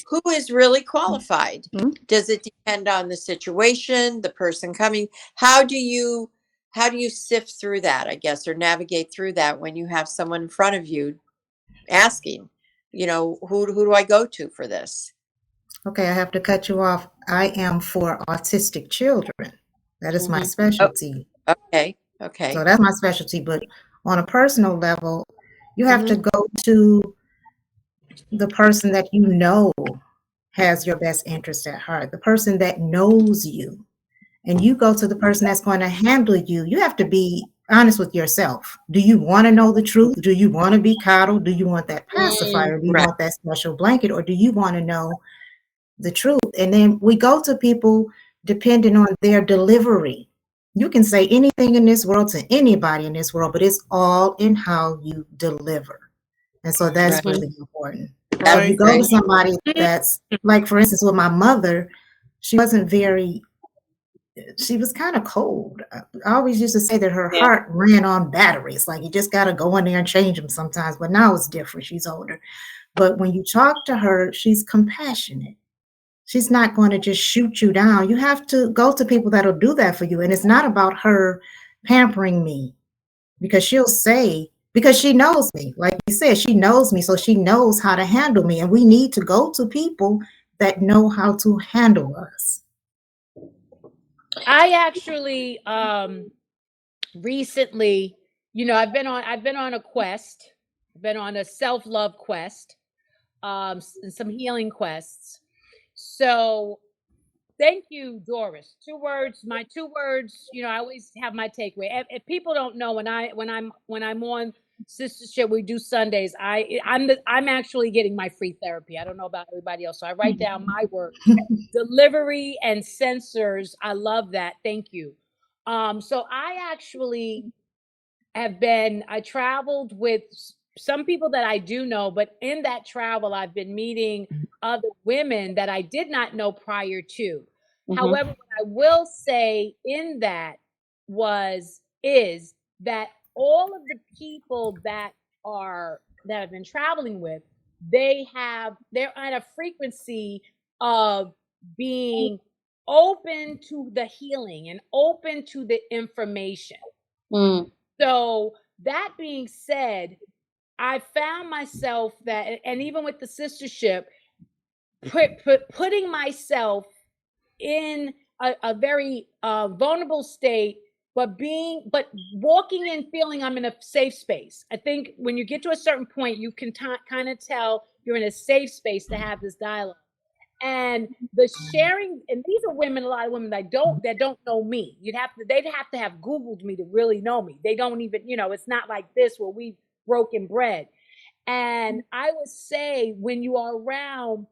Speaker 5: Who is really qualified?
Speaker 6: Mhm.
Speaker 5: Does it depend on the situation, the person coming? How do you sift through that, I guess, or navigate through that when you have someone in front of you asking, who do I go to for this?
Speaker 4: Okay, I have to cut you off. I am for autistic children. That is my
Speaker 5: Oh,
Speaker 4: specialty.
Speaker 5: okay.
Speaker 4: So that's my specialty. But on a personal level, you have to
Speaker 5: Mhm.
Speaker 4: go to the person that you know has your best interest at heart, the person that knows you. And you go to the person that's going to handle you. You have to be honest with yourself. Do you want to know the truth? Do you want to be coddled? Do you want that pacifier? Do you
Speaker 5: Right.
Speaker 4: want that special blanket? Or do you want to know the truth? And then we go to people depending on their delivery. You can say anything in this world to anybody in this world, but it's all in how you deliver. And so that's
Speaker 5: Right.
Speaker 4: really important. So if
Speaker 6: Right.
Speaker 4: you go to somebody that's, like, for instance, with my mother, she was kind of cold. I always used to say that her
Speaker 1: Yeah.
Speaker 4: heart ran on batteries. Like, you just got to go in there and change them sometimes. But now it's different. She's older. But when you talk to her, she's compassionate. She's not going to just shoot you down. You have to go to people that'll do that for you. And it's not about her pampering me, because she'll say, because she knows me. Like you said, she knows me, so she knows how to handle me. And we need to go to people that know how to handle us.
Speaker 2: I actually recently, I've been on a quest. I've been on a self-love quest, and some healing quests. So thank you, Doris. My 2 words, I always have my takeaway. If people don't know, when I'm on Sistahship, we do Sundays. I'm actually getting my free therapy. I don't know about everybody else. So I write down my work. Delivery and sensors. I love that. Thank you. So I actually I traveled with some people that I do know, but in that travel, I've been meeting other women that I did not know prior to. However, what I will say in that is that all of the people that I've been traveling with, they're at a frequency of being open to the healing and open to the information.
Speaker 3: Mm.
Speaker 2: So that being said, I found myself that, and even with the sistership, putting myself in a very vulnerable state, but walking in feeling I'm in a safe space. I think when you get to a certain point, you can kind of tell you're in a safe space to have this dialogue. And the sharing, and these are women, a lot of women that don't know me. They'd have to have Googled me to really know me. They don't even, it's not like this where we've broken bread. And I would say, when you are around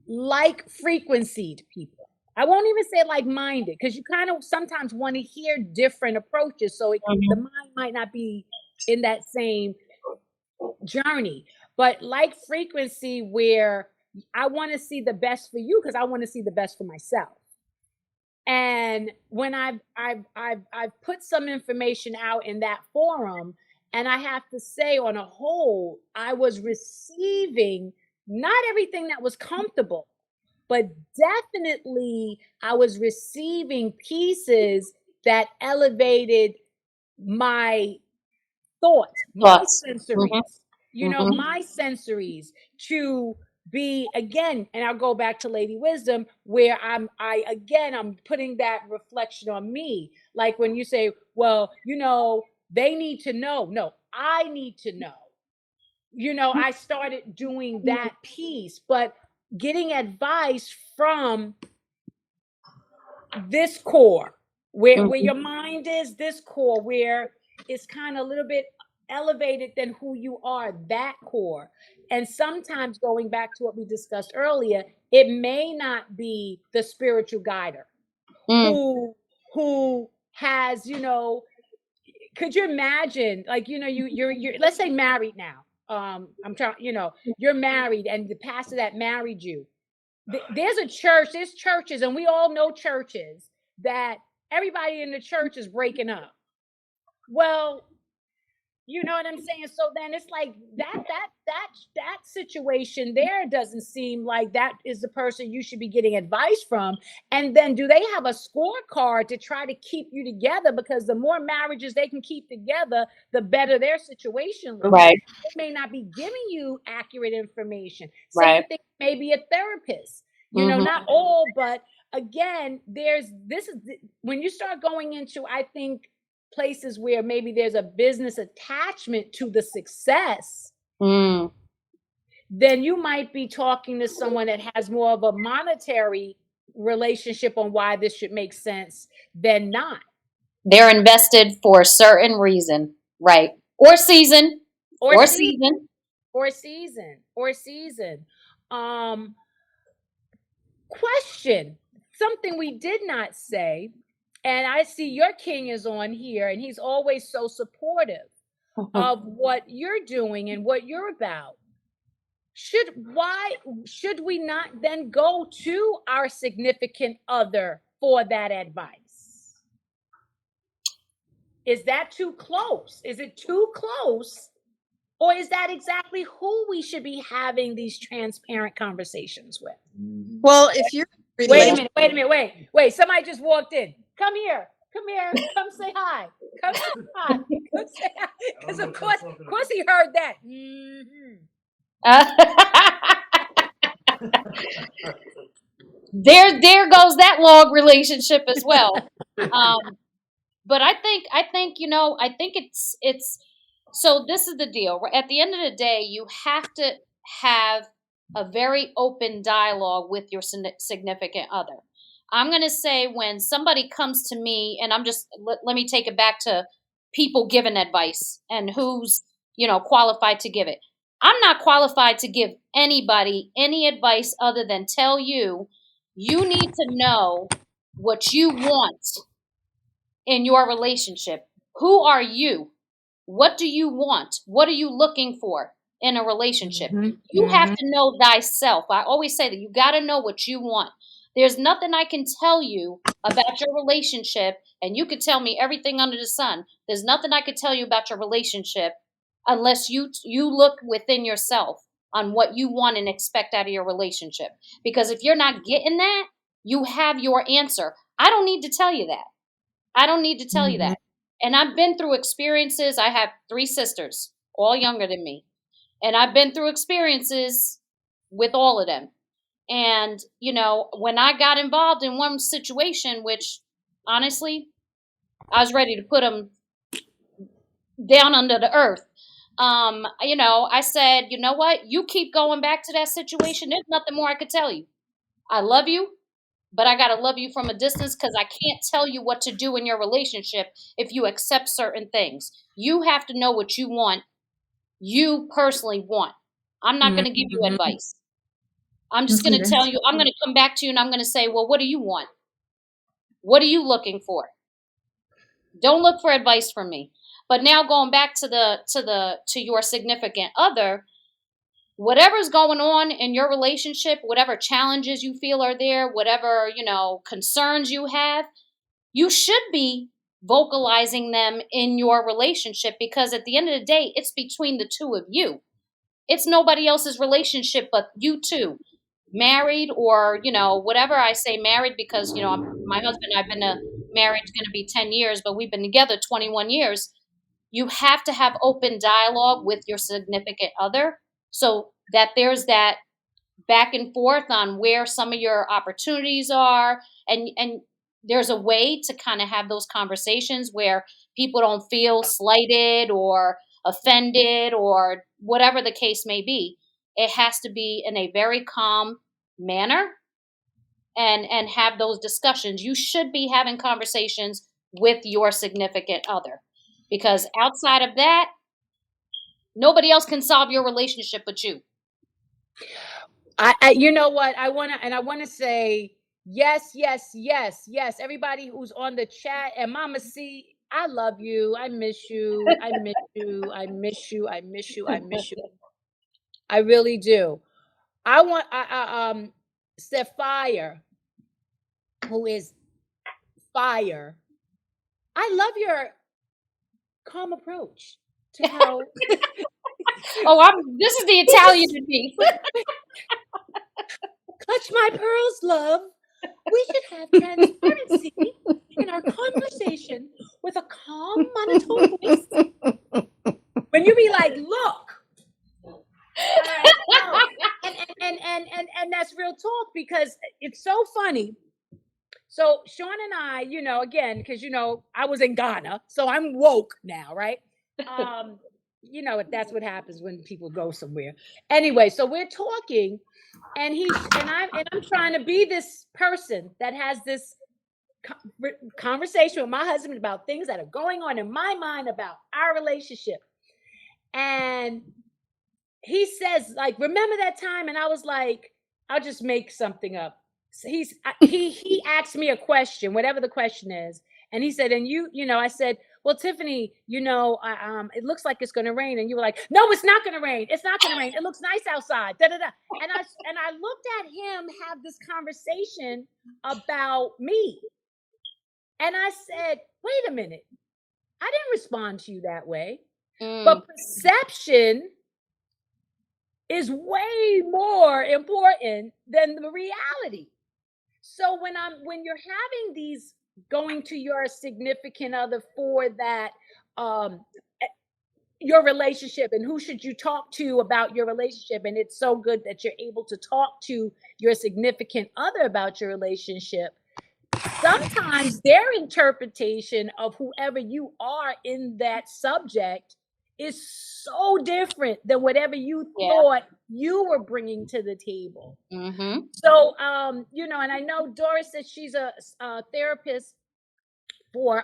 Speaker 2: like frequencied people, I won't even say like minded, because you kind of sometimes want to hear different approaches. So the mind might not be in that same journey, but like frequency, where I want to see the best for you because I want to see the best for myself. And when I've put some information out in that forum, and I have to say, on a whole, I was receiving not everything that was comfortable, but definitely I was receiving pieces that elevated my thoughts, my
Speaker 3: Thoughts.
Speaker 2: sensories, my sensories to be, again, and I'll go back to Lady Wisdom, where I'm putting that reflection on me. Like when you say, well, they need to know. No, I need to know. I started doing that piece, but getting advice from this core, where your mind is, this core where it's kind of a little bit elevated than who you are, that core. And sometimes, going back to what we discussed earlier, it may not be the spiritual guider
Speaker 3: Mm.
Speaker 2: who has, could you imagine, like, you're let's say married now. I'm trying, you're married, and the pastor that married you, there's churches, and we all know churches that everybody in the church is breaking up. Well, You know what I'm saying? So then it's like that situation there doesn't seem like that is the person you should be getting advice from. And then do they have a scorecard to try to keep you together? Because the more marriages they can keep together, the better their situation looks.
Speaker 3: Right.
Speaker 2: They may not be giving you accurate information.
Speaker 3: Right.
Speaker 2: Same thing, maybe a therapist. You know, not all, but again, when you start going into, I think, places where maybe there's a business attachment to the success, then you might be talking to someone that has more of a monetary relationship on why this should make sense than not.
Speaker 3: They're invested for a certain reason, right? Or season.
Speaker 2: Or season. Question. Something we did not say, and I see your king is on here, and he's always so supportive of what you're doing and what you're about. Should we not then go to our significant other for that advice? Is that too close? Is it too close? Or is that exactly who we should be having these transparent conversations with?
Speaker 5: Well, if you're
Speaker 2: Wait a minute. Wait. Somebody just walked in. Come here. Come say hi. Come say hi. Because of course he heard that.
Speaker 3: There goes that log relationship as well. But I think it's so this is the deal. At the end of the day, you have to have a very open dialogue with your significant other. I'm going to say when somebody comes to me, and let me take it back to people giving advice and who's, qualified to give it. I'm not qualified to give anybody any advice other than tell you need to know what you want in your relationship. Who are you? What do you want? What are you looking for in a relationship? You have to know thyself. I always say that you got to know what you want. There's nothing I can tell you about your relationship, and you could tell me everything under the sun. There's nothing I could tell you about your relationship unless you look within yourself on what you want and expect out of your relationship. Because if you're not getting that, you have your answer. I don't need to tell you that. And I've been through experiences. I have 3 sisters, all younger than me. And I've been through experiences with all of them. And, when I got involved in one situation, which honestly, I was ready to put them down under the earth. I said, you know what? You keep going back to that situation. There's nothing more I could tell you. I love you, but I got to love you from a distance because I can't tell you what to do in your relationship if you accept certain things. You have to know what you want, you personally want. I'm not going to give you advice. I'm just going to tell you, I'm going to come back to you and I'm going to say, well, what do you want? What are you looking for? Don't look for advice from me. But now going back to your significant other, whatever's going on in your relationship, whatever challenges you feel are there, whatever, concerns you have, you should be vocalizing them in your relationship because at the end of the day, it's between the two of you. It's nobody else's relationship but you two. Married or, whatever. I say married because, my husband and I've been married, it's going to be 10 years, but we've been together 21 years. You have to have open dialogue with your significant other so that there's that back and forth on where some of your opportunities are. And there's a way to kind of have those conversations where people don't feel slighted or offended or whatever the case may be. It has to be in a very calm manner and have those discussions. You should be having conversations with your significant other because outside of that, nobody else can solve your relationship but you.
Speaker 2: You know what? I want to say yes. Everybody who's on the chat and Mama C, I love you. I miss you. I really do. I want Sapphire, who is fire. I love your calm approach to how.
Speaker 3: Oh, this is the Italian in me.
Speaker 2: Clutch my pearls, love. We should have transparency in our conversation with a calm monotone voice. When you be like, look. All right, no. And that's real talk, because it's so funny. So Sean and I, again, because I was in Ghana, so I'm woke now, right? That's what happens when people go somewhere. Anyway, so we're talking, and I'm trying to be this person that has this conversation with my husband about things that are going on in my mind about our relationship. And he says, like, remember that time? And I was like, I'll just make something up. So he asked me a question, whatever the question is. And he said, and I said, well, Tiffany, it looks like it's going to rain. And you were like, no, it's not going to rain. It's not going to rain. It looks nice outside. Da, da, da. And I looked at him have this conversation about me. And I said, wait a minute. I didn't respond to you that way. But perception is way more important than the reality. So when you're having these, going to your significant other for that, your relationship, and who should you talk to about your relationship, and it's so good that you're able to talk to your significant other about your relationship. Sometimes their interpretation of whoever you are in that subject is so different than whatever you thought you were bringing to the table.
Speaker 3: Mm-hmm.
Speaker 2: So, and I know Doris says she's a therapist for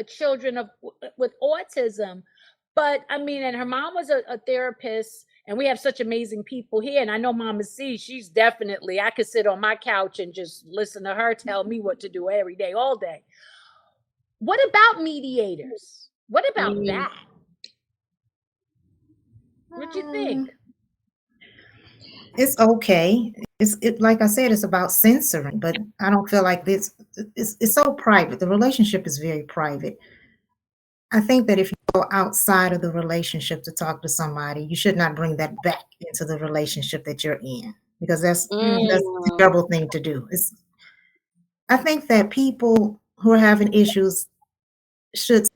Speaker 2: children with autism, but I mean, and her mom was a therapist, and we have such amazing people here. And I know Mama C, she's definitely, I could sit on my couch and just listen to her tell me what to do every day, all day. What about mediators? What about that? What do you think?
Speaker 4: It's okay. Like I said, it's about censoring, but I don't feel like this. It's so private. The relationship is very private. I think that if you go outside of the relationship to talk to somebody, you should not bring that back into the relationship that you're in, because that's a terrible thing to do. I think that people who are having issues should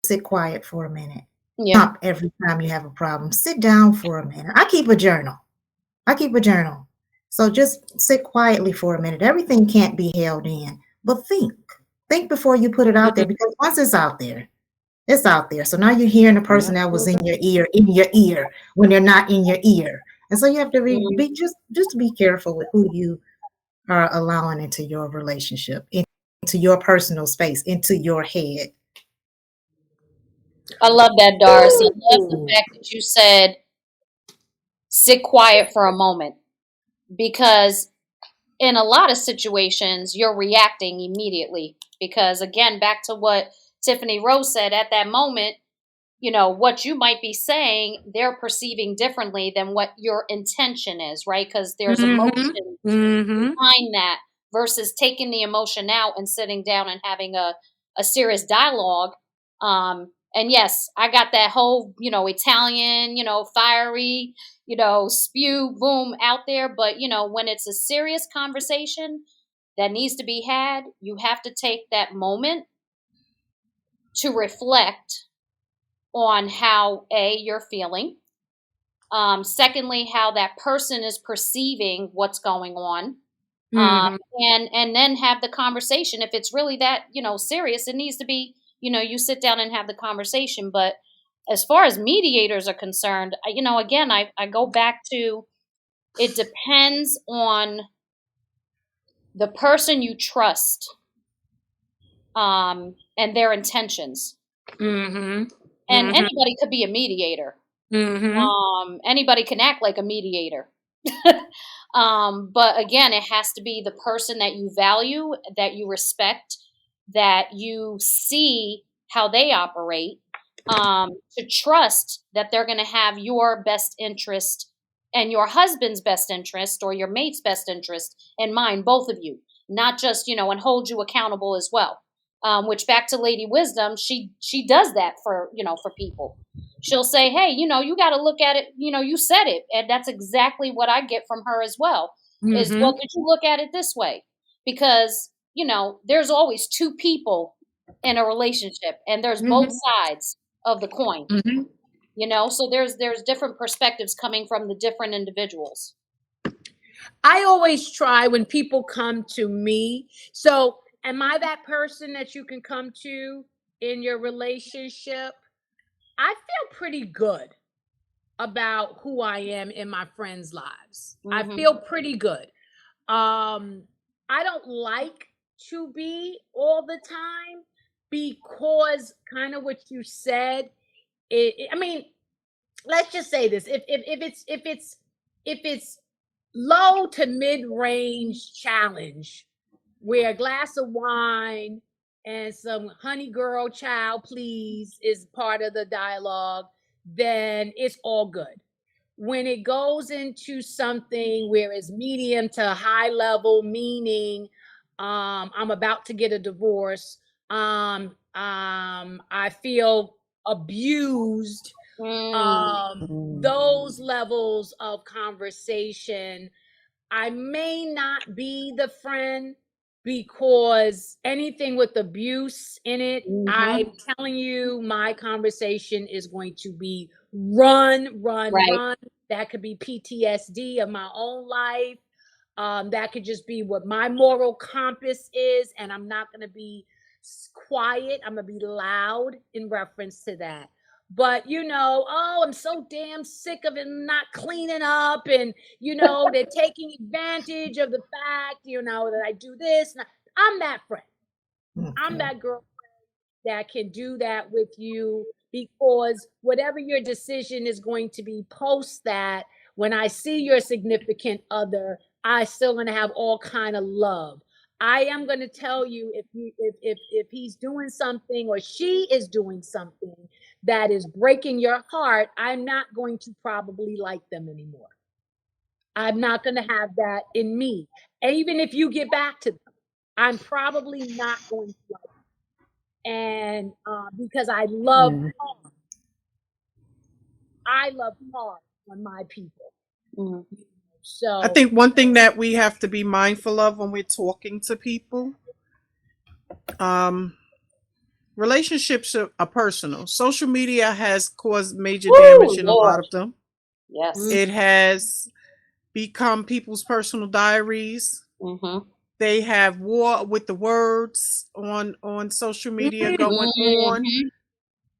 Speaker 4: sit quiet for a minute. Stop every time you have a problem. Sit down for a minute. I keep a journal. So just sit quietly for a minute. Everything can't be held in, but think before you put it out there, because once it's out there, it's out there. So now you're hearing the person that was in your ear when they're not in your ear. And so you have to be just be careful with who you are allowing into your relationship, into your personal space, into your head.
Speaker 3: I love that, Doris. I love the fact that you said sit quiet for a moment, because in a lot of situations you're reacting immediately, because again, back to what Tiffany Rose said, at that moment, what you might be saying, they're perceiving differently than what your intention is, right? Because there's emotion behind that, versus taking the emotion out and sitting down and having a serious dialogue. And yes, I got that whole, Italian, fiery, spew, boom out there. But, when it's a serious conversation that needs to be had, you have to take that moment to reflect on how, A, you're feeling. Secondly, how that person is perceiving what's going on. And then have the conversation. If it's really that, serious, it needs to be, you sit down and have the conversation. But as far as mediators are concerned, again, I go back to, it depends on the person you trust, and their intentions. And anybody could be a mediator. Anybody can act like a mediator. But again, it has to be the person that you value, that you respect, that you see how they operate, to trust that they're going to have your best interest and your husband's best interest, or your mate's best interest in mind, both of you, not just, and hold you accountable as well. Which, back to Lady Wisdom, she does that for, for people. she'll say, hey, you know, you got to look at it, you know, you said it. And that's exactly what I get from her as well. Is, well, did you look at it this way? Because, you know, there's always two people in a relationship, and there's both sides of the coin. You know, so there's different perspectives coming from the different individuals.
Speaker 2: I always try when people come to me. So, am I that person that you can come to in your relationship? I feel pretty good about who I am in my friends' lives. I feel pretty good. I don't like to be all the time because kind of what you said. I mean, let's just say this: if it's low to mid range challenge, where a glass of wine and some honey girl child please is part of the dialogue, then it's all good. When it goes into something where it's medium to high level, meaning I'm about to get a divorce, I feel abused, those levels of conversation, I may not be the friend, because anything with abuse in it, I'm telling you, my conversation is going to be run. That could be PTSD of my own life. That could just be what my moral compass is, and I'm not going to be quiet. I'm going to be loud in reference to that. But, you know, oh, I'm so damn sick of it not cleaning up, and, you know, they're taking advantage of the fact, you know, that I do this. I'm that friend. I'm that girlfriend that can do that with you, because whatever your decision is going to be post that, when I see your significant other, I still going to have all kind of love. I am going to tell you if he's doing something or she is doing something that is breaking your heart, I'm not going to probably like them anymore. I'm not going to have that in me. And even if you get back to them, I'm probably not going to like them. And because I love hard. I love hard on my people. So
Speaker 6: I think one thing that we have to be mindful of when we're talking to people, relationships are personal. Social media has caused major damage in a lot of them.
Speaker 3: Yes.
Speaker 6: It has become people's personal diaries. They have war with the words on social media going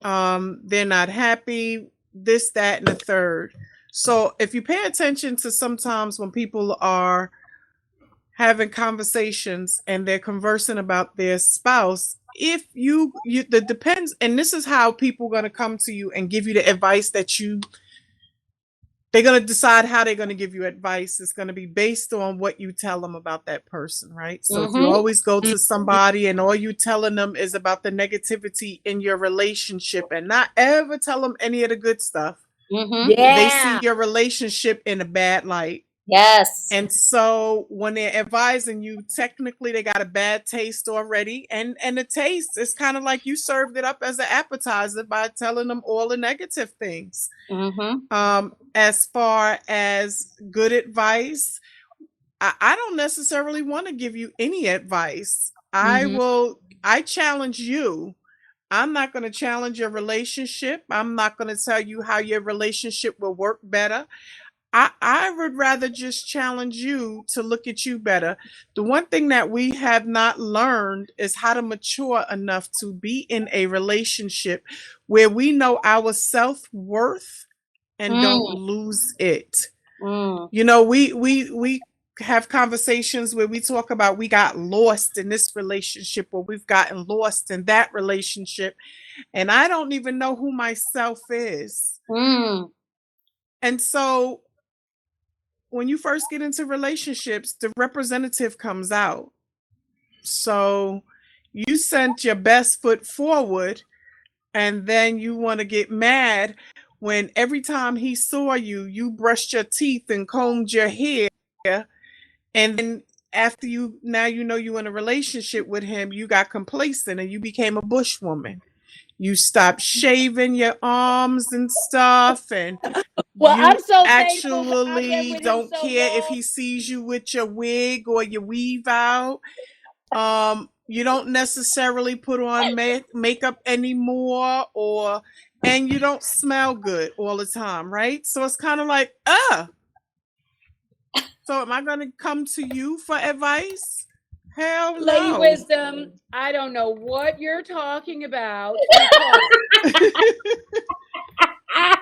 Speaker 6: on. They're not happy, this, that, and the third. So if you pay attention to sometimes when people are having conversations and they're conversing about their spouse, if you that depends, and this is how people are going to come to you and give you the advice that they're going to decide how they're going to give you advice. It's going to be based on what you tell them about that person, right? So if you always go to somebody and all you telling them is about the negativity in your relationship and not ever tell them any of the good stuff, they see your relationship in a bad light.
Speaker 3: Yes.
Speaker 6: And so when they're advising you, technically they got a bad taste already. And the taste is kind of like you served it up as an appetizer by telling them all the negative things. As far as good advice, I don't necessarily want to give you any advice. I challenge you. I'm not going to challenge your relationship. I'm not going to tell you how your relationship will work better. I would rather just challenge you to look at you better. The one thing that we have not learned is how to mature enough to be in a relationship where we know our self-worth and don't lose it. You know, we have conversations where we talk about we got lost in this relationship or we've gotten lost in that relationship, and I don't even know who myself is. And so when you first get into relationships, the representative comes out. So you sent your best foot forward, and then you want to get mad when every time he saw you, you brushed your teeth and combed your hair. And then after you know you're in a relationship with him, you got complacent and you became a bushwoman. You stop shaving your arms and stuff, and
Speaker 2: Well,
Speaker 6: you
Speaker 2: I'm so thankful I've been
Speaker 6: actually
Speaker 2: with him
Speaker 6: don't
Speaker 2: so
Speaker 6: care if
Speaker 2: long.
Speaker 6: he sees you with your wig or your weave out. You don't necessarily put on makeup anymore, and you don't smell good all the time, right? So it's kind of like, so am I going to come to you for advice? Hell no.
Speaker 2: Lady Wisdom, I don't know what you're talking about.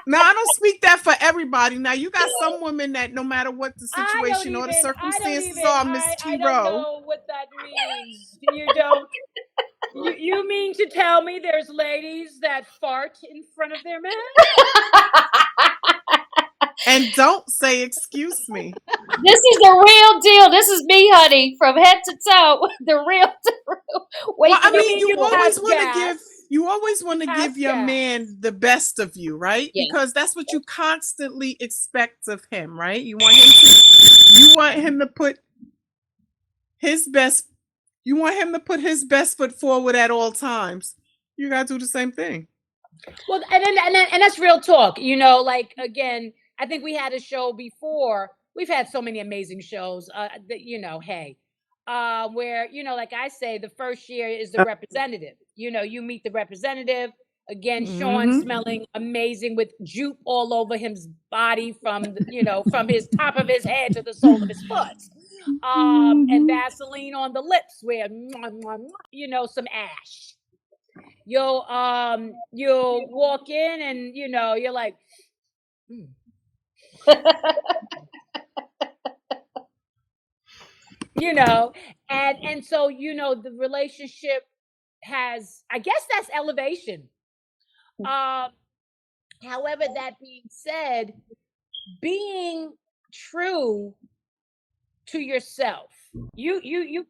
Speaker 6: Now, I don't speak that for everybody. Now, you got some women that no matter what the situation or the circumstances are, Miss
Speaker 2: I
Speaker 6: T.
Speaker 2: don't
Speaker 6: Rowe.
Speaker 2: know what that means. You don't. You mean to tell me there's ladies that fart in front of their men?
Speaker 6: And don't say excuse me.
Speaker 3: This is the real deal. This is me, honey, from head to toe. The real deal. Wait,
Speaker 6: Well, I
Speaker 3: till
Speaker 6: mean,
Speaker 3: you
Speaker 6: you always want to give your man the best of you, right?
Speaker 3: Yeah.
Speaker 6: Because that's what you constantly expect of him, right? You want him to put his best foot forward at all times. You gotta do the same thing.
Speaker 2: Well, and that's real talk. You know, like again, I think we had a show before. We've had so many amazing shows. That hey, where like I say, the first year is the representative. You meet the representative. Again, Sean smelling amazing with jute all over his body from from his top of his head to the sole of his foot. And Vaseline on the lips where some ash. You'll walk in and you're like and so the relationship has, I guess, that's elevation. However, that being said, being true to yourself, you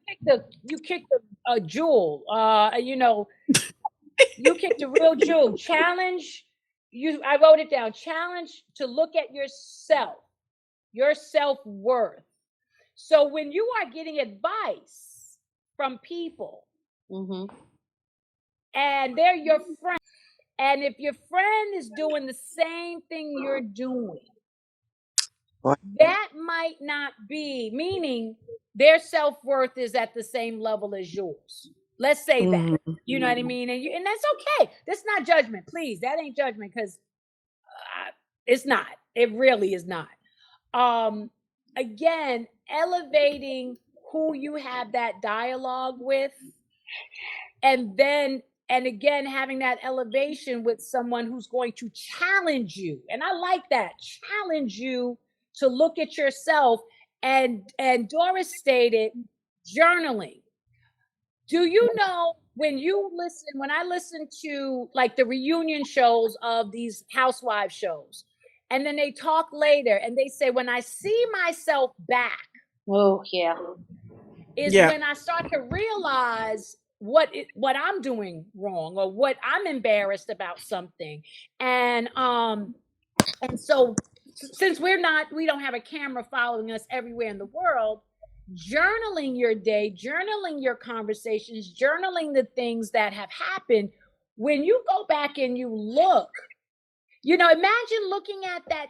Speaker 2: kick the jewel, you kicked the real jewel. Challenge you. I wrote it down. Challenge to look at yourself, your self-worth. So when you are getting advice from people, and they're your friend, and if your friend is doing the same thing you're doing, that might not be, meaning their self-worth is at the same level as yours. Let's say that. You know what I mean? And that's okay. That's not judgment. Please, that ain't judgment, because it's not. It really is not. Again, elevating who you have that dialogue with, and again having that elevation with someone who's going to challenge you. And I like that. Challenge you to look at yourself. And Doris stated journaling. Do you know, when I listen to like the reunion shows of these housewives shows, and then they talk later and they say, when I see myself back,
Speaker 3: oh yeah,
Speaker 2: when I start to realize what I'm doing wrong, or what I'm embarrassed about something. And so since we don't have a camera following us everywhere in the world, journaling your day, journaling your conversations, journaling the things that have happened. When you go back and you look, imagine looking at that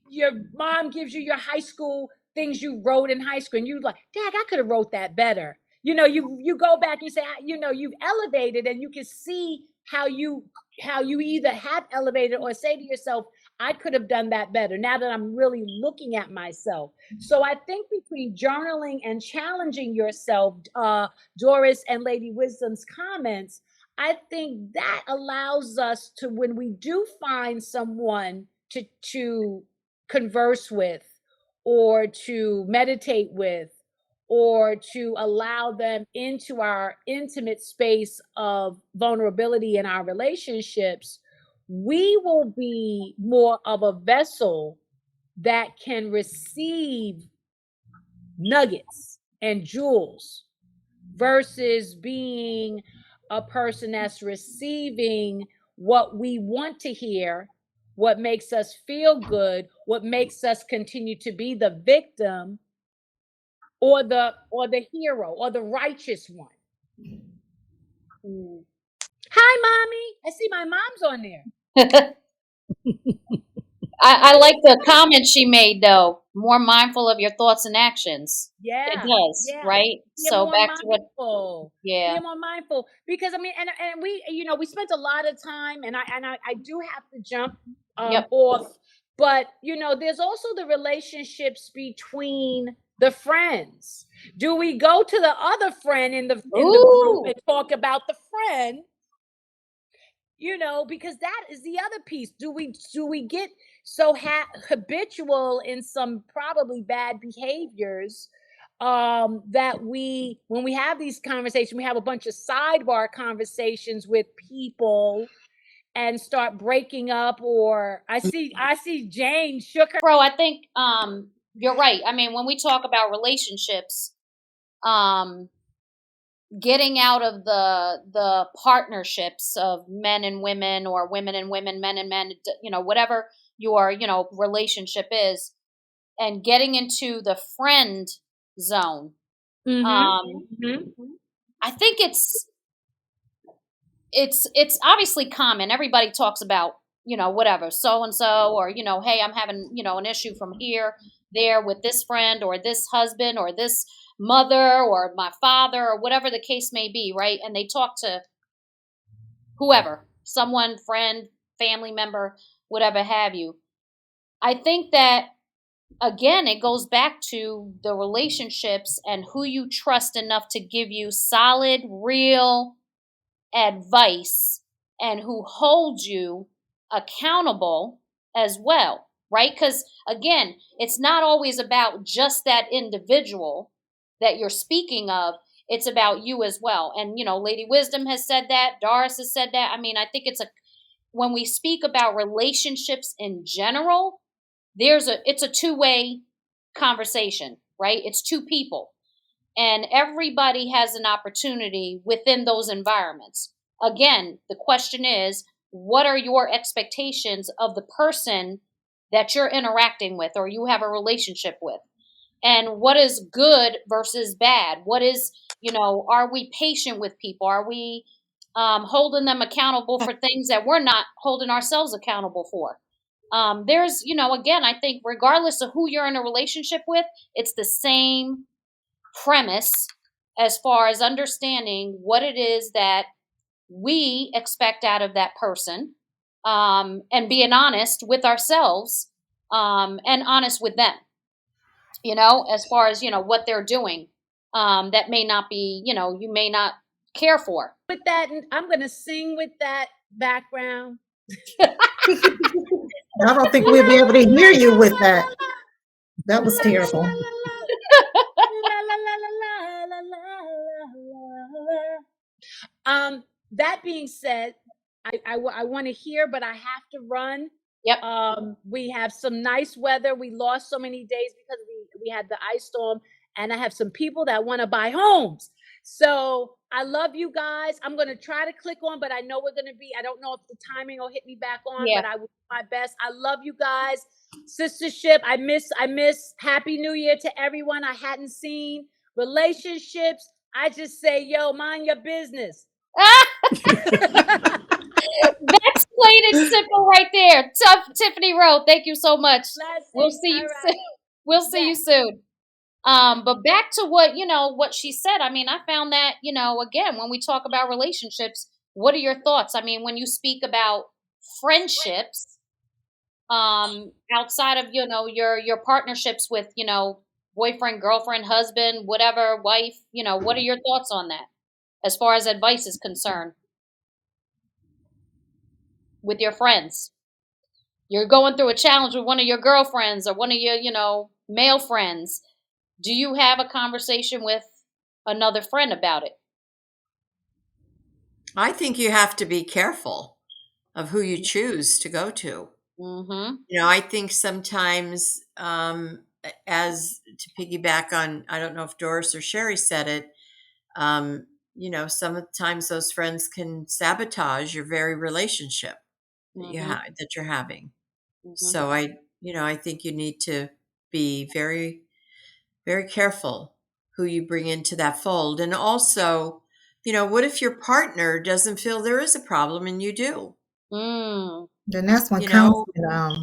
Speaker 2: your mom gives you your high school things you wrote in high school, and you're like, Dad, I could have wrote that better. You go back and you say, you've elevated, and you can see how you either have elevated, or say to yourself, I could have done that better, now that I'm really looking at myself. So I think between journaling and challenging yourself, Doris and Lady Wisdom's comments, I think that allows us to, when we do find someone to converse with, or to meditate with, or to allow them into our intimate space of vulnerability in our relationships, we will be more of a vessel that can receive nuggets and jewels, versus being a person that's receiving what we want to hear, what makes us feel good, what makes us continue to be the victim, or the hero, or the righteous one. Hi, mommy. I see my mom's on there.
Speaker 3: I like the comment she made though. More mindful of your thoughts and actions. It
Speaker 2: Yeah,
Speaker 3: does,
Speaker 2: yeah.
Speaker 3: right?
Speaker 2: Be
Speaker 3: So
Speaker 2: more
Speaker 3: back to what,
Speaker 2: mindful. Be
Speaker 3: yeah.
Speaker 2: more mindful because I mean, and we, we spent a lot of time, and I do have to jump
Speaker 3: Yep.
Speaker 2: off, but there's also the relationships between the friends. Do we go to the other friend in the group
Speaker 3: Ooh.
Speaker 2: and talk about the friend? Because that is the other piece. Do we get so habitual in some probably bad behaviors, that when we have these conversations, we have a bunch of sidebar conversations with people and start breaking up? Or I see Jane shook her.
Speaker 3: Bro, I think you're right. I mean, when we talk about relationships, um getting out of the partnerships of men and women, or women and women, men and men, whatever your, relationship is, and getting into the friend zone.
Speaker 2: Mm-hmm.
Speaker 3: Um
Speaker 2: Mm-hmm.
Speaker 3: I think it's obviously common. Everybody talks about, whatever, so and so, or, hey, I'm having, an issue from here, there, with this friend or this husband or this mother or my father or whatever the case may be, right? And they talk to whoever, someone, friend, family member, whatever have you. I think that, again, it goes back to the relationships and who you trust enough to give you solid, real advice, and who holds you accountable as well, right? Because, again, it's not always about just that individual that you're speaking of. It's about you as well. And, Lady Wisdom has said that. Doris has said that. I mean, I think when we speak about relationships in general, it's a two-way conversation, right? It's two people, and everybody has an opportunity within those environments. Again, the question is, what are your expectations of the person that you're interacting with or you have a relationship with? And what is good versus bad? What is, are we patient with people? Are we holding them accountable for things that we're not holding ourselves accountable for? There's, again, I think regardless of who you're in a relationship with, it's the same premise as far as understanding what it is that we expect out of that person, and being honest with ourselves, and honest with them, as far as, what they're doing, that may not be, you may not care for.
Speaker 2: With that, and I'm going to sing with that background.
Speaker 4: I don't think we'll be able to hear you with that. That was terrible.
Speaker 2: That being said, I want to hear, but I have to run.
Speaker 3: Yep.
Speaker 2: We have some nice weather. We lost so many days because we had the ice storm, and I have some people that want to buy homes. So I love you guys. I'm going to try to click on, but I know we're going to be, I don't know if the timing will hit me back on,
Speaker 3: Yeah.
Speaker 2: but I will do my best. I love you guys. Sistahship, I miss Happy New Year to everyone I hadn't seen. Relationships, I just say, yo, mind your business.
Speaker 3: That's plain and simple right there. Tough Tiffany Rowe, thank you so much. We'll see you soon. We'll see you soon. But back to what she said. I mean, I found that, again, when we talk about relationships, what are your thoughts? I mean, when you speak about friendships, outside of, your partnerships with, boyfriend, girlfriend, husband, whatever, wife, what are your thoughts on that as far as advice is concerned with your friends? You're going through a challenge with one of your girlfriends or one of your, male friends. Do you have a conversation with another friend about it?
Speaker 5: I think you have to be careful of who you choose to go to.
Speaker 3: Mm-hmm.
Speaker 5: I think sometimes, as to piggyback on, I don't know if Doris or Sherry said it, sometimes those friends can sabotage your very relationship
Speaker 3: Mm-hmm.
Speaker 5: that you're having.
Speaker 3: Mm-hmm.
Speaker 5: So I think you need to be very, very careful who you bring into that fold. And also, what if your partner doesn't feel there is a problem and you do?
Speaker 4: Then that's when counseling.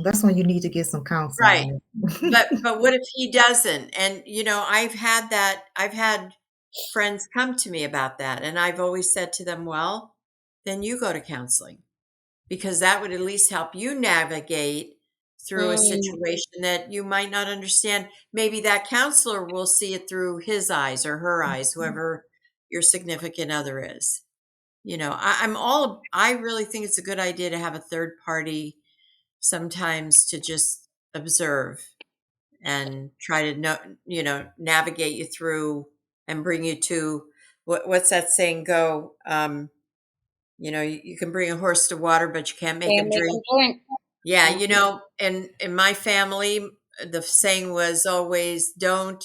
Speaker 4: That's when you need to get some counseling.
Speaker 5: Right. But what if he doesn't? And I've had friends come to me about that, and I've always said to them, well, then you go to counseling, because that would at least help you navigate through a situation that you might not understand. Maybe that counselor will see it through his eyes or her eyes, whoever your significant other is. I really think it's a good idea to have a third party sometimes to just observe and try to navigate you through and bring you to what's that saying go, you can bring a horse to water, but you can't make him drink. Yeah, in my family, the saying was always, don't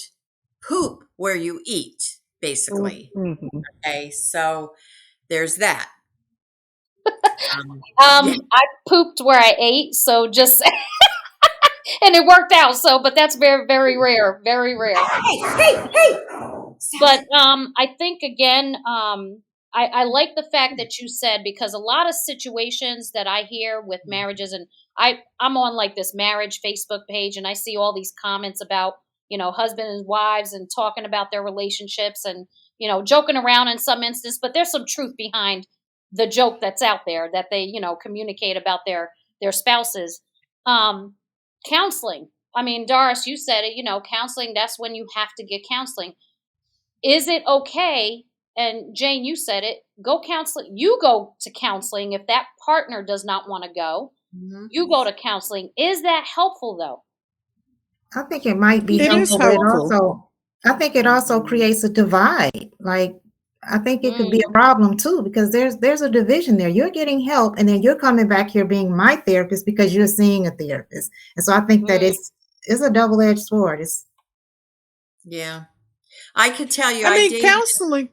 Speaker 5: poop where you eat, basically.
Speaker 6: Mm-hmm.
Speaker 5: Okay, so there's that.
Speaker 3: I pooped where I ate, so just and it worked out. So, but that's very, very rare, very rare.
Speaker 5: Hey!
Speaker 3: But I think again, I like the fact that you said, because a lot of situations that I hear with marriages, and I'm on like this marriage Facebook page, and I see all these comments about husband and wives and talking about their relationships and joking around in some instance, but there's some truth behind the joke that's out there that they communicate about their spouses. Counseling. I mean, Doris, you said it. Counseling. That's when you have to get counseling. Is it okay? And Jane, you said it. Go counseling. You go to counseling if that partner does not want to go.
Speaker 5: Mm-hmm.
Speaker 3: You go to counseling. Is that helpful though?
Speaker 4: I think it might be helpful, but I think it also creates a divide. Like, I think it could be a problem too, because there's a division there. You're getting help, and then you're coming back here being my therapist because you're seeing a therapist. And so I think that it's a double-edged sword.
Speaker 5: Yeah. I could tell you.
Speaker 6: I mean, counseling.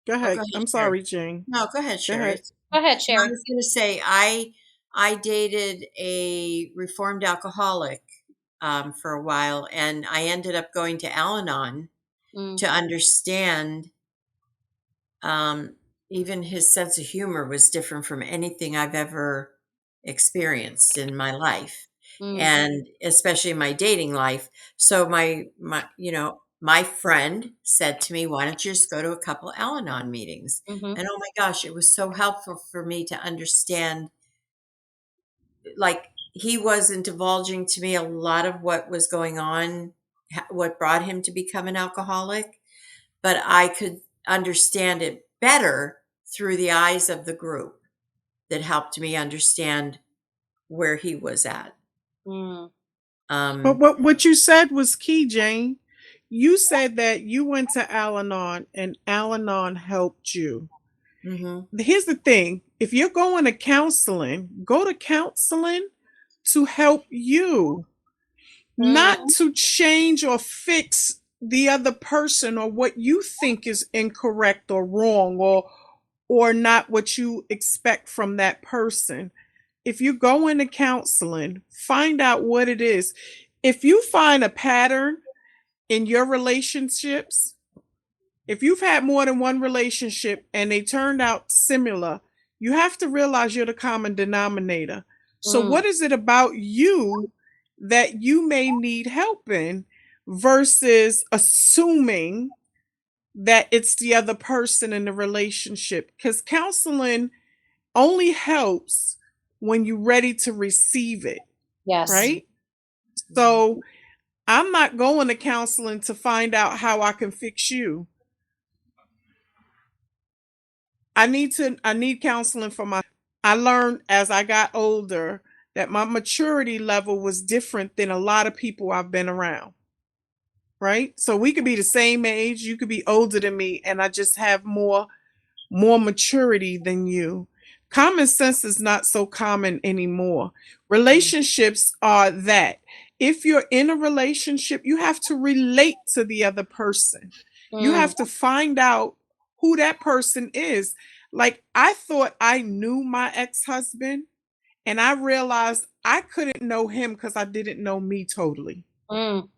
Speaker 6: Go ahead.
Speaker 5: Go ahead,
Speaker 6: I'm sorry, Jane.
Speaker 5: No, go ahead, Sherry.
Speaker 3: Go ahead, Sherry.
Speaker 5: I was going to say, I dated a reformed alcoholic for a while, and I ended up going to Al-Anon to understand. Even his sense of humor was different from anything I've ever experienced in my life, and especially my dating life. So my friend said to me, why don't you just go to a couple Al-Anon meetings? And oh my gosh, it was so helpful for me to understand, like, he wasn't divulging to me a lot of what was going on, what brought him to become an alcoholic, but I could understand it better through the eyes of the group that helped me understand where he was at.
Speaker 6: But what you said was key, Jane. You said that you went to Al-Anon and Al-Anon helped you. Here's the thing. If you're going to counseling, go to counseling to help you, not to change or fix the other person or what you think is incorrect or wrong or not what you expect from that person. If you go into counseling, find out what it is. If you find a pattern in your relationships, if you've had more than one relationship and they turned out similar, you have to realize you're the common denominator. So what is it about you that you may need help in versus assuming that it's the other person in the relationship? Because counseling only helps when you're ready to receive it.
Speaker 3: Yes.
Speaker 6: Right? So I'm not going to counseling to find out how I can fix you. I need counseling for I learned as I got older that my maturity level was different than a lot of people I've been around. Right? So we could be the same age, you could be older than me, and I just have more maturity than you. Common sense is not so common anymore. Relationships are that. If you're in a relationship, you have to relate to the other person. You have to find out who that person is. Like, I thought I knew my ex-husband, and I realized I couldn't know him because I didn't know me totally. And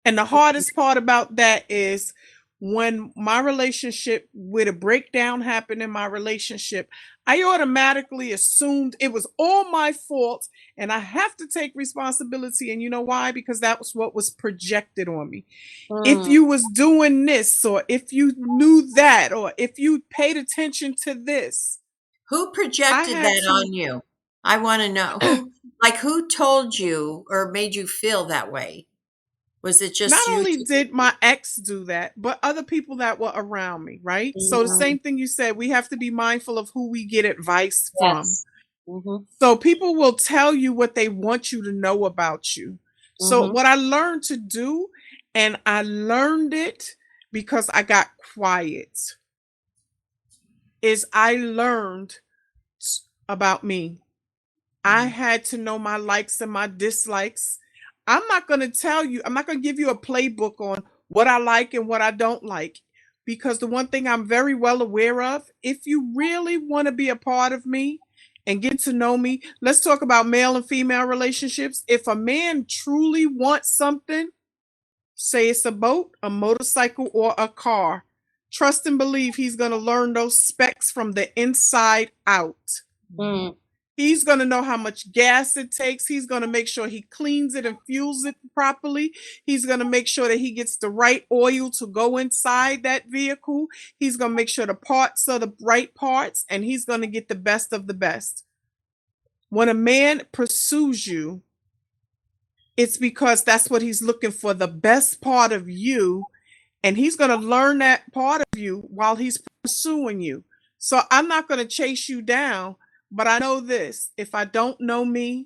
Speaker 6: the hardest part about that is when my relationship, with a breakdown happened in my relationship, I automatically assumed it was all my fault and I have to take responsibility. And you know why? Because that was what was projected on me. If you was doing this, or if you knew that, or if you paid attention to this.
Speaker 5: Who projected
Speaker 6: had
Speaker 5: that
Speaker 6: to-
Speaker 5: on you? I want to know who told you or made you feel that way? Was it
Speaker 6: Not
Speaker 5: just you?
Speaker 6: only did my ex do that, but other people that were around me, right? So the same thing you said, we have to be mindful of who we get advice from.
Speaker 3: Yes.
Speaker 6: So people will tell you what they want you to know about you. So what I learned to do, and I learned it because I got quiet, is I learned about me. I had to know my likes and my dislikes. I'm not going to give you a playbook on what I like and what I don't like. Because the one thing I'm very well aware of, if you really want to be a part of me and get to know me, let's talk about male and female relationships. If a man truly wants something, say it's a boat, a motorcycle, or a car, trust and believe he's going to learn those specs from the inside out. He's going to know how much gas it takes. He's going to make sure he cleans it and fuels it properly. He's going to make sure that he gets the right oil to go inside that vehicle. He's going to make sure the parts are the right parts, and he's going to get the best of the best. When a man pursues you, it's because that's what he's looking for, the best part of you, and he's going to learn that part of you while he's pursuing you. So I'm not going to chase you down. But I know this, if I don't know me,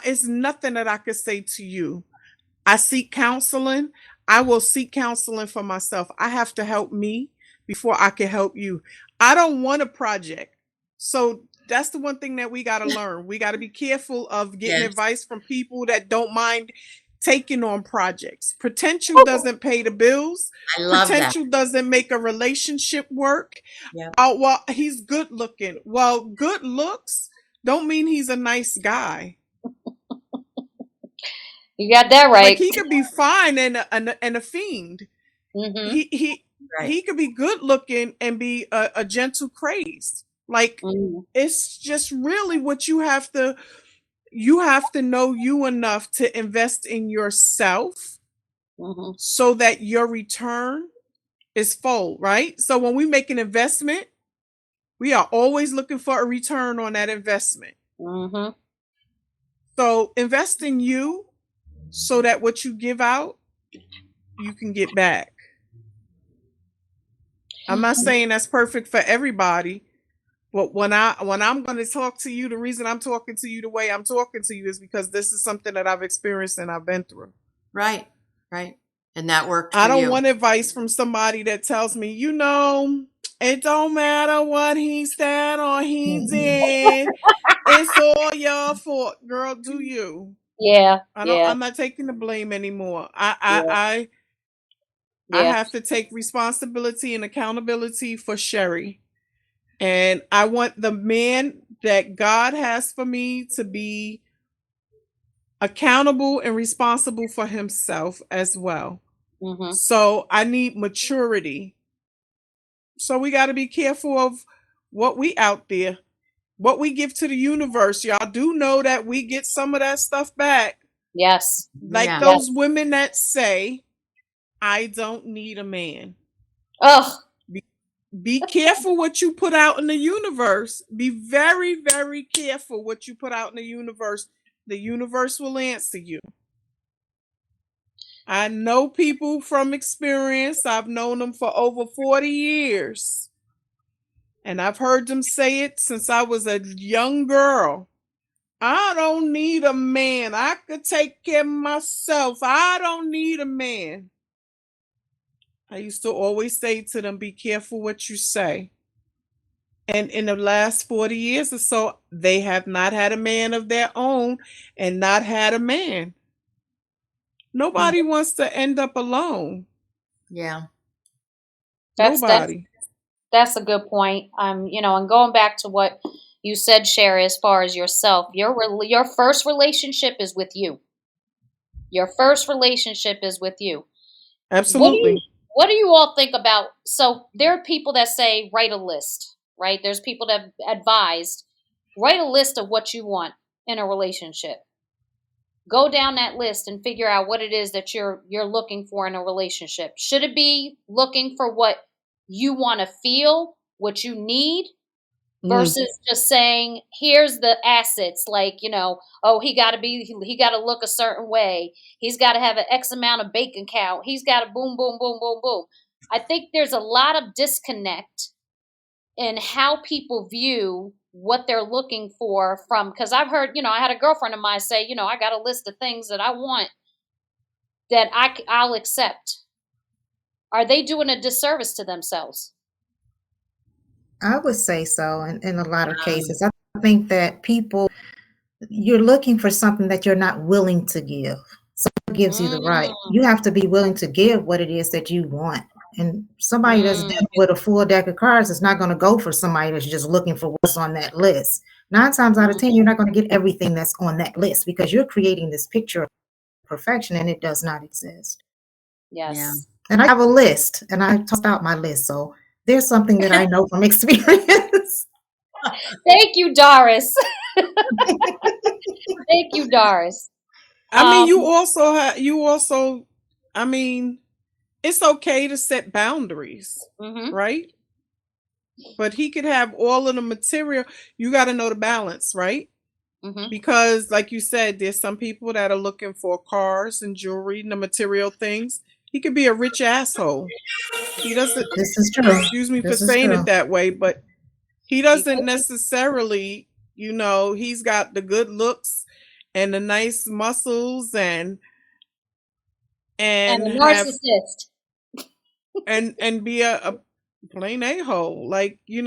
Speaker 6: it's nothing that I could say to you. I seek counseling. I will seek counseling for myself. I have to help me before I can help you. I don't want a project. So that's the one thing that we got to learn. We got to be careful of getting advice from people that don't mind taking on projects. Potential doesn't pay the bills.
Speaker 5: I love
Speaker 6: Potential doesn't make a relationship work. Well, he's good looking. Well, good looks don't mean he's a nice guy.
Speaker 3: You got that right.
Speaker 6: Like, he could be fine and a fiend. He could be good looking and be a gentle craze. Like, it's just really what you have to know you enough to invest in yourself so that your return is full, right? So when we make an investment, we are always looking for a return on that investment. So invest in you so that what you give out, you can get back. I'm not saying that's perfect for everybody, but when I'm going to talk to you, the reason I'm talking to you the way I'm talking to you is because this is something that I've experienced and I've been through.
Speaker 5: Right. And that worked for
Speaker 6: I don't
Speaker 5: you.
Speaker 6: want advice from somebody that tells me, it don't matter what he said or he did. It's all your fault. Girl, do you?
Speaker 3: Yeah.
Speaker 6: I'm not taking the blame anymore. I have to take responsibility and accountability for Sherry. And I want the man that God has for me to be accountable and responsible for himself as well. So I need maturity. So we got to be careful of what we out there, what we give to the universe. Y'all do know that we get some of that stuff back.
Speaker 3: Yes.
Speaker 6: Like those women that say, I don't need a man.
Speaker 3: Ugh.
Speaker 6: Be careful what you put out in the universe. Be very, very careful what you put out in the universe. The universe will answer you. I know people from experience. I've known them for over 40 years. And I've heard them say it since I was a young girl. I don't need a man. I could take care of myself. I don't need a man. I used to always say to them, be careful what you say. And in the last 40 years or so, they have not had a man of their own and not had a man. Nobody wants to end up alone.
Speaker 5: Yeah.
Speaker 6: Nobody.
Speaker 3: That's a good point. And going back to what you said, Sherry, as far as yourself, your first relationship is with you. Your first relationship is with you.
Speaker 6: Absolutely.
Speaker 3: What do you all think about? So there are people that say write a list, right? There's people that advised write a list of what you want in a relationship. Go down that list and figure out what it is that you're looking for in a relationship. Should it be looking for what you want to feel, what you need, versus just saying, here's the assets, like, oh, he got to look a certain way. He's got to have an X amount of bank account. He's got to boom, boom, boom, boom, boom. I think there's a lot of disconnect in how people view what they're looking for from, because I've heard, I had a girlfriend of mine say, I got a list of things that I want that I'll accept. Are they doing a disservice to themselves?
Speaker 4: I would say so in a lot of cases. I think that you're looking for something that you're not willing to give. So it gives you the right. You have to be willing to give what it is that you want. And somebody that's dealing with a full deck of cards is not going to go for somebody that's just looking for what's on that list. 9 times out of 10, you're not going to get everything that's on that list because you're creating this picture of perfection and it does not exist.
Speaker 3: Yes.
Speaker 5: Yeah.
Speaker 4: And I have a list and I tossed out my list. So there's something that I know from experience.
Speaker 3: Thank you, Doris. Thank you, Doris.
Speaker 6: I mean, you also, I mean, it's okay to set boundaries, right? But he could have all of the material. You got to know the balance, right? Because like you said, there's some people that are looking for cars and jewelry and the material things. He could be a rich asshole. He doesn't.
Speaker 4: This is true.
Speaker 6: Excuse me for saying it that way, but he doesn't necessarily, he's got the good looks and the nice muscles and
Speaker 3: a narcissist
Speaker 6: and be a plain a-hole, like,
Speaker 5: Yeah,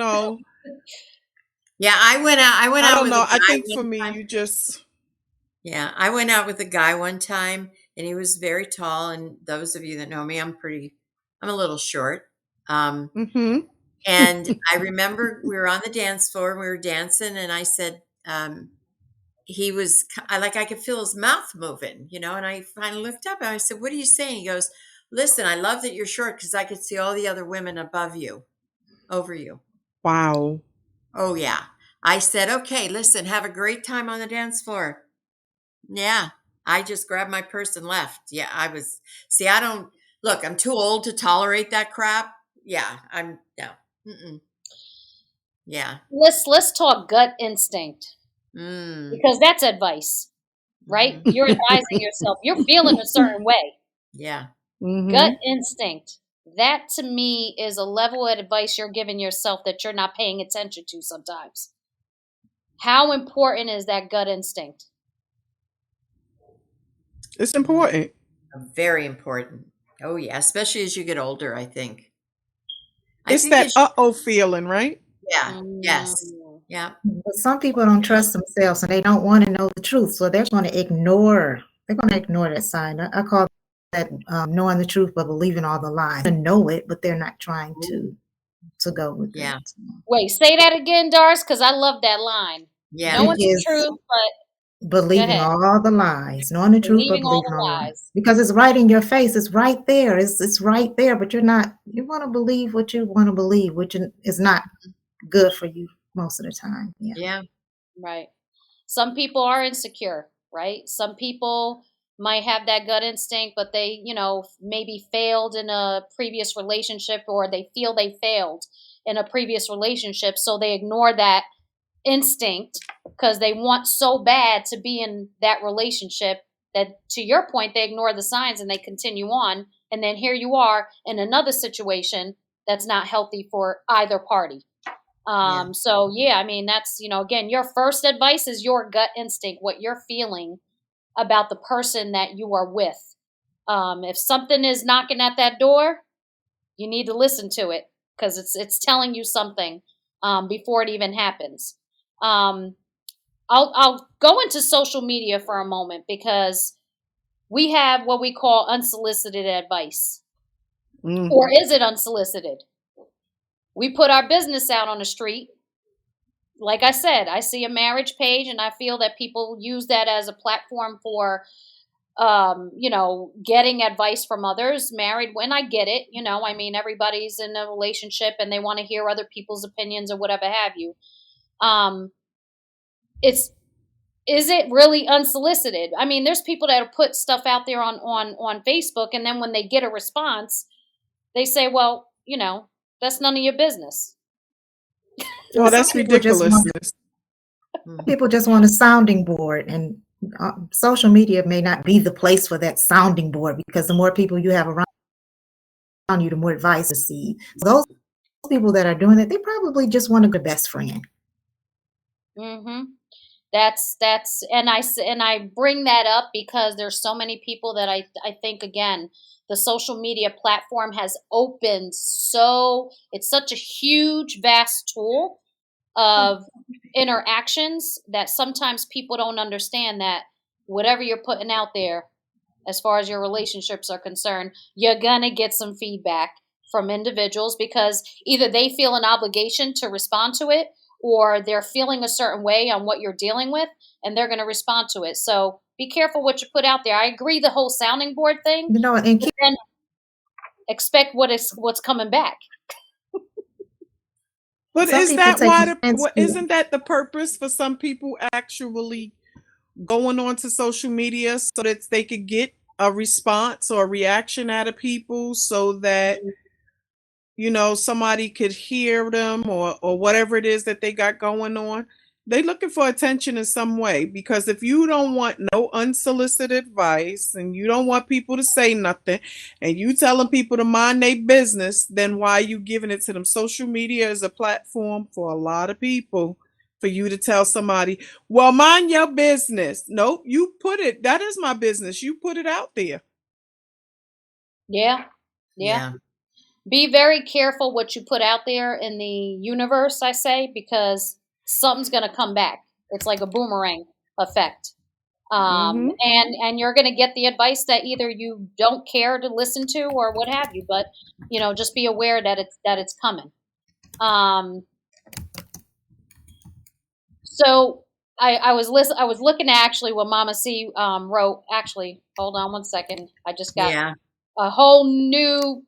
Speaker 5: I went out.
Speaker 6: I don't
Speaker 5: with
Speaker 6: know.
Speaker 5: a guy
Speaker 6: I think for
Speaker 5: one
Speaker 6: me,
Speaker 5: time.
Speaker 6: you just.
Speaker 5: Yeah, I went out with a guy one time, and he was very tall. And those of you that know me, I'm a little short. And I remember we were on the dance floor, and we were dancing, and I said, I could feel his mouth moving, and I finally looked up and I said, "What are you saying?" He goes, "Listen, I love that you're short because I could see all the other women above you, over you."
Speaker 6: Wow.
Speaker 5: Oh, yeah. I said, "Okay, listen, have a great time on the dance floor." Yeah. I just grabbed my purse and left. Yeah, I don't, look, I'm too old to tolerate that crap. Yeah, no. Mm-mm. Yeah.
Speaker 3: Let's talk gut instinct, because that's advice, right? You're advising yourself. You're feeling a certain way.
Speaker 5: Yeah.
Speaker 3: Gut instinct. That to me is a level of advice you're giving yourself that you're not paying attention to sometimes. How important is that gut instinct?
Speaker 6: It's important.
Speaker 5: Very important. Oh, yeah. Especially as you get older, I think.
Speaker 6: It's that uh-oh feeling, right?
Speaker 5: Yeah. Yes. Yeah.
Speaker 4: But some people don't trust themselves and they don't want to know the truth. So they're going to ignore that sign. I call that knowing the truth but believing all the lies. They know it, but they're not trying to go with it.
Speaker 5: Yeah.
Speaker 3: Wait, say that again, Doris, because I love that line.
Speaker 5: Yeah.
Speaker 3: Knowing the truth, but
Speaker 4: believing all the lies. Knowing the truth but believing all the lies. Because it's right in your face. It's right there. It's right there, but you want to believe what you want to believe, which is not good for you most of the time.
Speaker 5: Yeah.
Speaker 3: Right. Some people are insecure, right? Some people might have that gut instinct, but they, maybe failed in a previous relationship, or they feel they failed in a previous relationship. So they ignore that instinct because they want so bad to be in that relationship that, to your point, they ignore the signs and they continue on. And then here you are in another situation that's not healthy for either party. So yeah, I mean, that's, again, your first advice is your gut instinct, what you're feeling about the person that you are with. If something is knocking at that door, you need to listen to it because it's telling you something before it even happens. I'll go into social media for a moment because we have what we call unsolicited advice. Or is it unsolicited? We put our business out on the street. Like I said, I see a marriage page and I feel that people use that as a platform for getting advice from others, married when I get it, I mean, everybody's in a relationship and they want to hear other people's opinions or whatever have you. Is it really unsolicited? I mean, there's people that put stuff out there on Facebook, and then when they get a response, they say, well, that's none of your business.
Speaker 6: Oh, that's ridiculousness.
Speaker 4: People just want a sounding board, and social media may not be the place for that sounding board, because the more people you have around you, the more advice to see. So those people that are doing it, they probably just want a best friend.
Speaker 3: Mm-hmm. That's and I bring that up because there's so many people that I think, again, the social media platform has opened, so it's such a huge, vast tool of interactions that sometimes people don't understand that whatever you're putting out there, as far as your relationships are concerned, you're gonna get some feedback from individuals, because either they feel an obligation to respond to it, or they're feeling a certain way on what you're dealing with, and they're going to respond to it. So be careful what you put out there. I agree, the whole sounding board thing,
Speaker 4: and
Speaker 3: but then expect what's coming back.
Speaker 6: But
Speaker 4: some
Speaker 6: is
Speaker 4: people
Speaker 6: that
Speaker 4: take
Speaker 6: why
Speaker 4: offense to it.
Speaker 6: isn't that the purpose for some people actually going onto social media, so that they could get a response or a reaction out of people, so that somebody could hear them, or whatever it is that they got going on? They looking for attention in some way, because if you don't want no unsolicited advice, and you don't want people to say nothing, and you telling people to mind their business, then why are you giving it to them? Social media is a platform for a lot of people, for you to tell somebody, well, mind your business. Nope, you put it, that is my business. You put it out there.
Speaker 3: Yeah. Be very careful what you put out there in the universe, I say, because something's going to come back. It's like a boomerang effect. And you're going to get the advice that either you don't care to listen to or what have you, but just be aware that it's coming. So I was looking at actually what Mama C wrote. Actually, hold on one second. I just got a whole new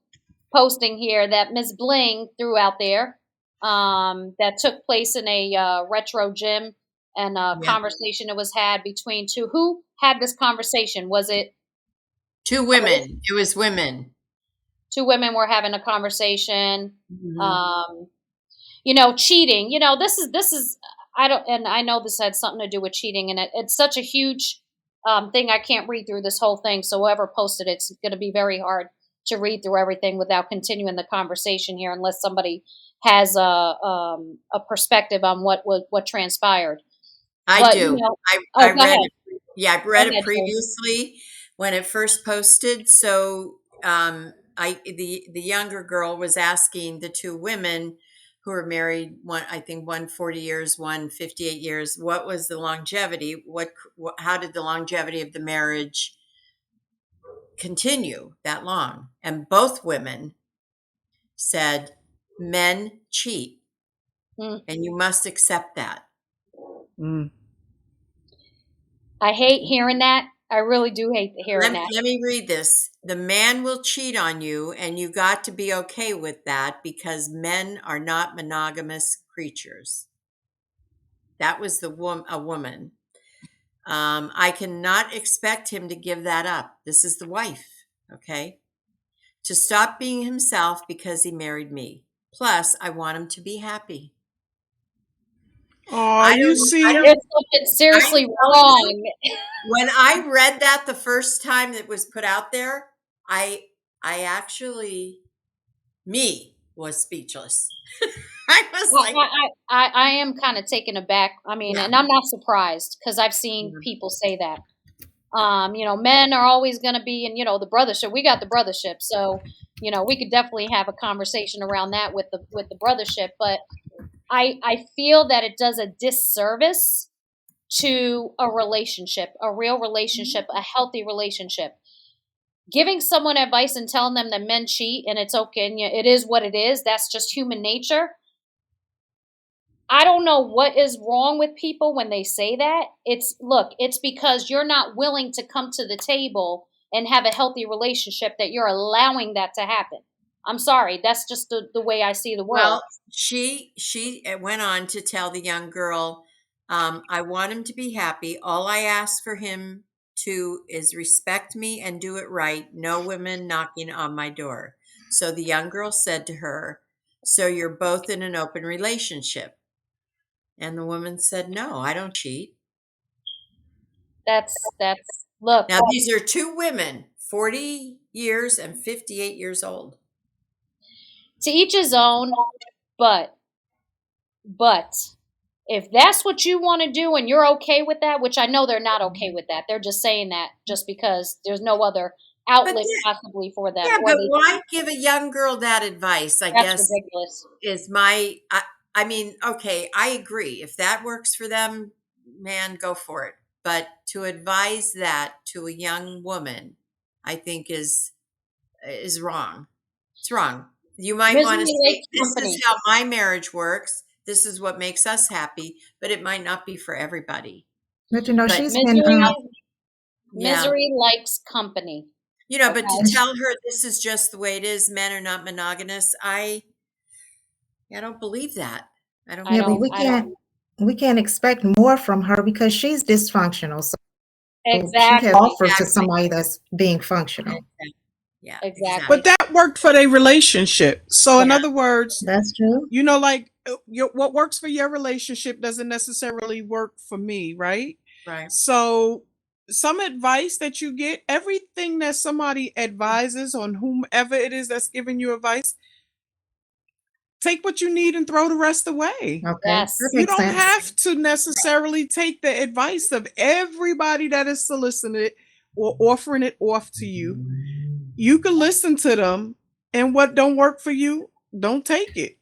Speaker 3: posting here that Ms. Bling threw out there, that took place in a retro gym, and a conversation that was had between two. Who had this conversation? Was it
Speaker 5: two women? It was women.
Speaker 3: Two women were having a conversation. Mm-hmm. Cheating. This is I know this had something to do with cheating, and it's such a huge thing. I can't read through this whole thing, so whoever posted it's going to be very hard to read through everything without continuing the conversation here, unless somebody has a perspective on what transpired.
Speaker 5: I do. I read it. Yeah, I read it previously when it first posted. So the younger girl was asking the two women who were married, one 40 years, one 58 years, what was the longevity? How did the longevity of the marriage continue that long? And both women said, men cheat, and you must accept that.
Speaker 3: I hate hearing that. I really do hate hearing that.
Speaker 5: Let me read this. The man will cheat on you, and you got to be okay with that, because men are not monogamous creatures. That was a woman. I cannot expect him to give that up. This is the wife, okay? To stop being himself because he married me. Plus, I want him to be happy.
Speaker 6: Oh, you see,
Speaker 3: there's something seriously wrong.
Speaker 5: When I read that the first time that was put out there, I actually, was speechless. I was like,
Speaker 3: I am kind of taken aback. I mean, and I'm not surprised, because I've seen people say that. Men are always going to be in, the brothership. We got the brothership, so we could definitely have a conversation around that with the brothership. But I feel that it does a disservice to a relationship, a real relationship, a healthy relationship. Giving someone advice and telling them that men cheat and it's okay, and it is what it is, that's just human nature. I don't know what is wrong with people when they say that. It's because you're not willing to come to the table and have a healthy relationship that you're allowing that to happen. I'm sorry, that's just the way I see the world.
Speaker 5: Well, she went on to tell the young girl, I want him to be happy. All I ask for him to is respect me and do it right. No women knocking on my door. So the young girl said to her, so you're both in an open relationship? And the woman said, no, I don't cheat.
Speaker 3: That's look.
Speaker 5: Now, these are two women, 40 years and 58 years old.
Speaker 3: To each his own, but if that's what you want to do and you're okay with that, which I know they're not okay with that, they're just saying that just because there's no other outlet possibly for them.
Speaker 5: Yeah, but why give a young girl that advice? I guess
Speaker 3: that's ridiculous.
Speaker 5: Is my. I mean, okay, I agree. If that works for them, man, go for it. But to advise that to a young woman, I think is wrong. It's wrong. You might want to say, this is how my marriage works. This is what makes us happy, but it might not be for everybody.
Speaker 4: But you know, she's
Speaker 3: misery likes company.
Speaker 5: You know, but to tell her this is just the way it is, men are not monogamous, I don't believe that. I don't.
Speaker 4: Yeah, but we can't expect more from her because she's dysfunctional. So
Speaker 3: exactly.
Speaker 4: She can offer to somebody that's being functional.
Speaker 5: Yeah,
Speaker 3: exactly.
Speaker 6: But that worked for their relationship. So in other words,
Speaker 4: that's true.
Speaker 6: You know, like what works for your relationship doesn't necessarily work for me, right?
Speaker 5: Right.
Speaker 6: So some advice that you get, everything that somebody advises on whomever it is that's giving you advice, take what you need and throw the rest away.
Speaker 4: Okay.
Speaker 3: Yes.
Speaker 6: You don't have to necessarily take the advice of everybody that is soliciting or offering it off to you. You can listen to them, and what don't work for you, don't take it.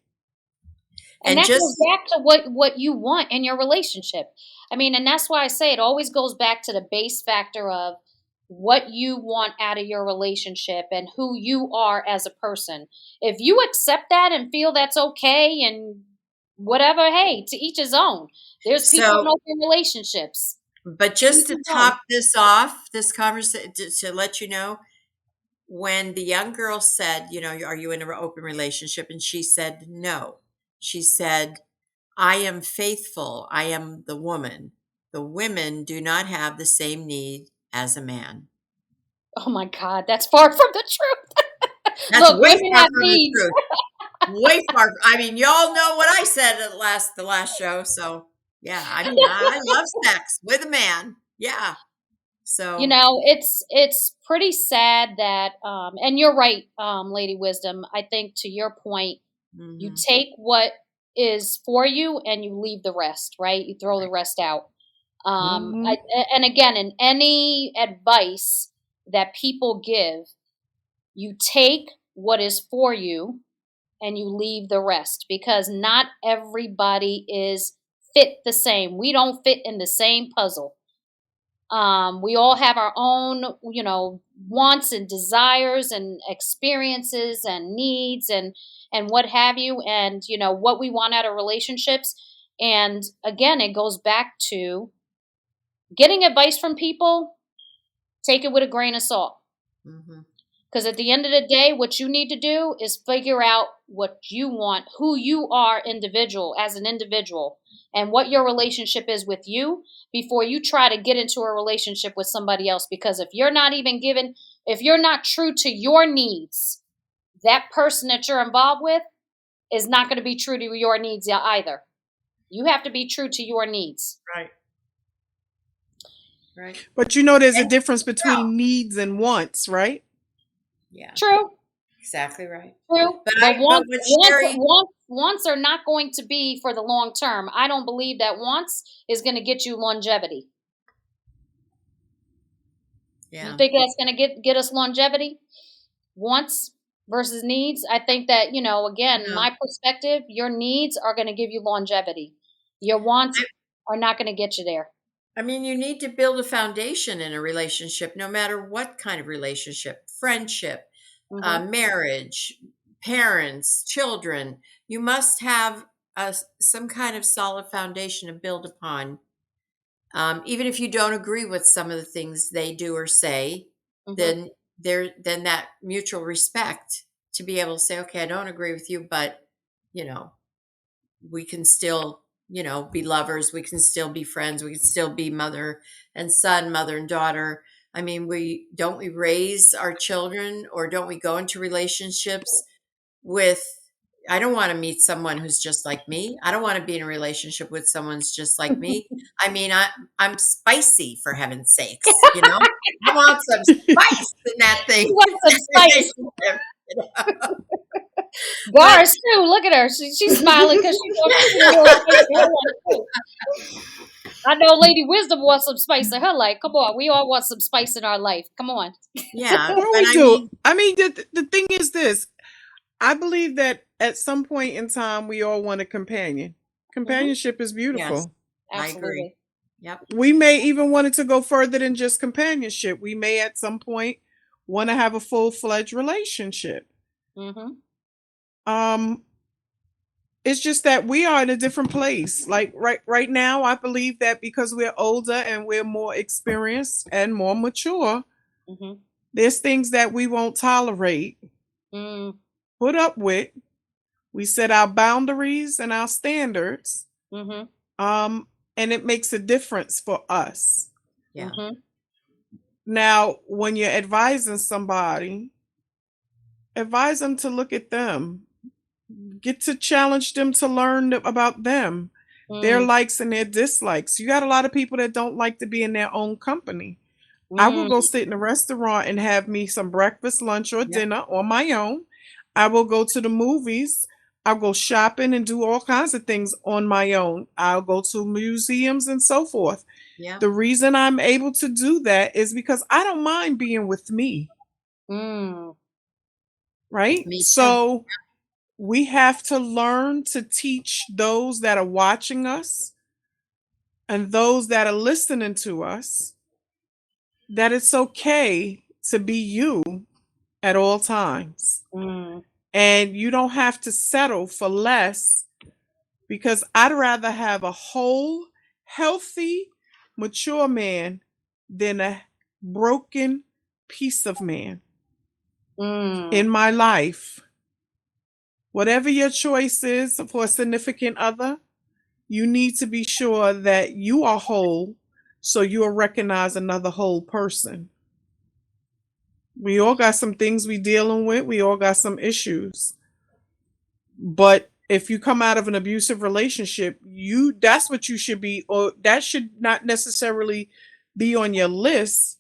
Speaker 3: And that goes back to what you want in your relationship. I mean, and that's why I say it always goes back to the base factor of what you want out of your relationship and who you are as a person. If you accept that and feel that's okay and whatever, hey, to each his own. There's people in open relationships.
Speaker 5: But just to top this off, this conversation, to let you know, when the young girl said, you know, are you in an open relationship? And she said, no. She said, I am faithful. I am the woman. The women do not have the same need as a man.
Speaker 3: Oh my God, that's far from the truth.
Speaker 5: That's way far from the truth. Way far. I mean, y'all know what I said at the last show. So yeah, I mean, I love sex with a man. Yeah. So,
Speaker 3: you know, it's pretty sad that, and you're right, Lady Wisdom. I think to your point, you take what is for you and you leave the rest, right? You throw the rest out. And again, in any advice that people give, you take what is for you and you leave the rest, because not everybody is fit the same. We don't fit in the same puzzle. We all have our own, you know, wants and desires and experiences and needs and what have you, and you know what we want out of relationships. And again, it goes back to getting advice from people. Take it with a grain of salt, because at the end of the day, what you need to do is figure out what you want, who you are as an individual, and what your relationship is with you before you try to get into a relationship with somebody else. Because if you're not true to your needs, that person that you're involved with is not going to be true to your needs either. You have to be true to your needs.
Speaker 5: Right. Right.
Speaker 6: But you know, there's a difference between needs and wants, right?
Speaker 5: Yeah.
Speaker 3: True.
Speaker 5: Exactly right.
Speaker 3: True. But wants are not going to be for the long term. I don't believe that wants is going to get you longevity.
Speaker 5: Yeah.
Speaker 3: You think that's going to get us longevity? Wants versus needs? I think that, you know, again, my perspective, your needs are going to give you longevity. Your wants are not going to get you there.
Speaker 5: I mean, you need to build a foundation in a relationship, no matter what kind of relationship, friendship, marriage, parents, children. You must have some kind of solid foundation to build upon. Even if you don't agree with some of the things they do or say, then then that mutual respect to be able to say, okay, I don't agree with you, but we can still, be lovers. We can still be friends. We can still be mother and son, mother and daughter. I mean, we raise our children, or don't we go into relationships with, I don't want to meet someone who's just like me. I don't want to be in a relationship with someone who's just like me. I mean, I'm spicy, for heaven's sakes, I want some spice in that thing.
Speaker 3: You want some spice. Doris too. Look at her. She's smiling because she wants a little spice in her life too. I know Lady Wisdom wants some spice in her life. Come on, we all want some spice in our life. Come on.
Speaker 5: Yeah,
Speaker 6: What do we do? I mean, the thing is this. I believe that at some point in time, we all want a companion. Companionship is beautiful.
Speaker 5: Yes, I agree. Yep.
Speaker 6: We may even want it to go further than just companionship. We may at some point want to have a full-fledged relationship. It's just that we are in a different place. Like right now, I believe that because we're older and we're more experienced and more mature, there's things that we won't tolerate, put up with. We set our boundaries and our standards, and it makes a difference for us.
Speaker 5: Yeah.
Speaker 6: Now, when you're advising somebody, advise them to look at them. Get to challenge them to learn about them, their likes and their dislikes. You got a lot of people that don't like to be in their own company. I will go sit in a restaurant and have me some breakfast, lunch, or dinner on my own. I will go to the movies. I'll go shopping and do all kinds of things on my own. I'll go to museums and so forth.
Speaker 5: Yeah.
Speaker 6: The reason I'm able to do that is because I don't mind being with me. Right?
Speaker 5: Me too.
Speaker 6: So we have to learn to teach those that are watching us and those that are listening to us that it's okay to be you at all times. And you don't have to settle for less, because I'd rather have a whole, healthy, mature man than a broken piece of man in my life. Whatever your choice is for a significant other, you need to be sure that you are whole, so you'll recognize another whole person. We all got some things we dealing with. We all got some issues. But if you come out of an abusive relationship, that's what you should be, or that should not necessarily be on your list.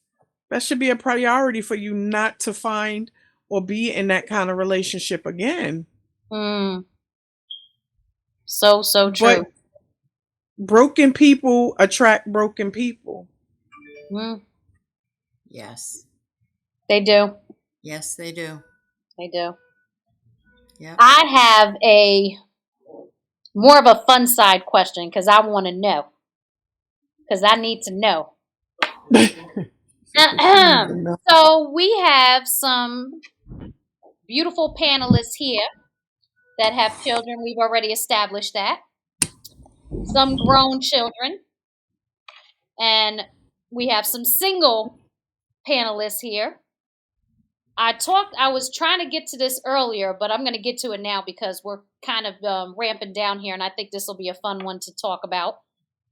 Speaker 6: That should be a priority for you not to find or be in that kind of relationship again.
Speaker 3: So true.
Speaker 6: But broken people attract broken people.
Speaker 5: Yes.
Speaker 3: They do.
Speaker 5: Yes, they do.
Speaker 3: They do.
Speaker 5: Yeah.
Speaker 3: I have a more of a fun side question because I want to know. Because I need to know. So we have some beautiful panelists here that have children. We've already established that. Some grown children. And we have some single panelists here. I was trying to get to this earlier, but I'm going to get to it now because we're kind of ramping down here, and I think this will be a fun one to talk about.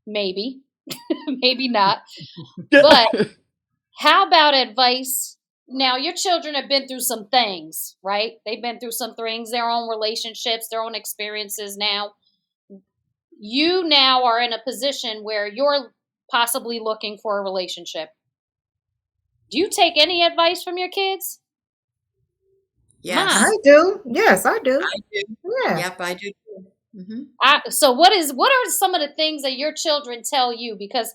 Speaker 3: Maybe. Maybe not. But how about advice? Now, your children have been through some things, right? They've been through some things, their own relationships, their own experiences now. You now are in a position where you're possibly looking for a relationship. Do you take any advice from your kids?
Speaker 5: Yes.
Speaker 4: I do. Yes, I do.
Speaker 5: I do.
Speaker 4: Yeah.
Speaker 5: Yep, I do too.
Speaker 3: So what are some of the things that your children tell you? Because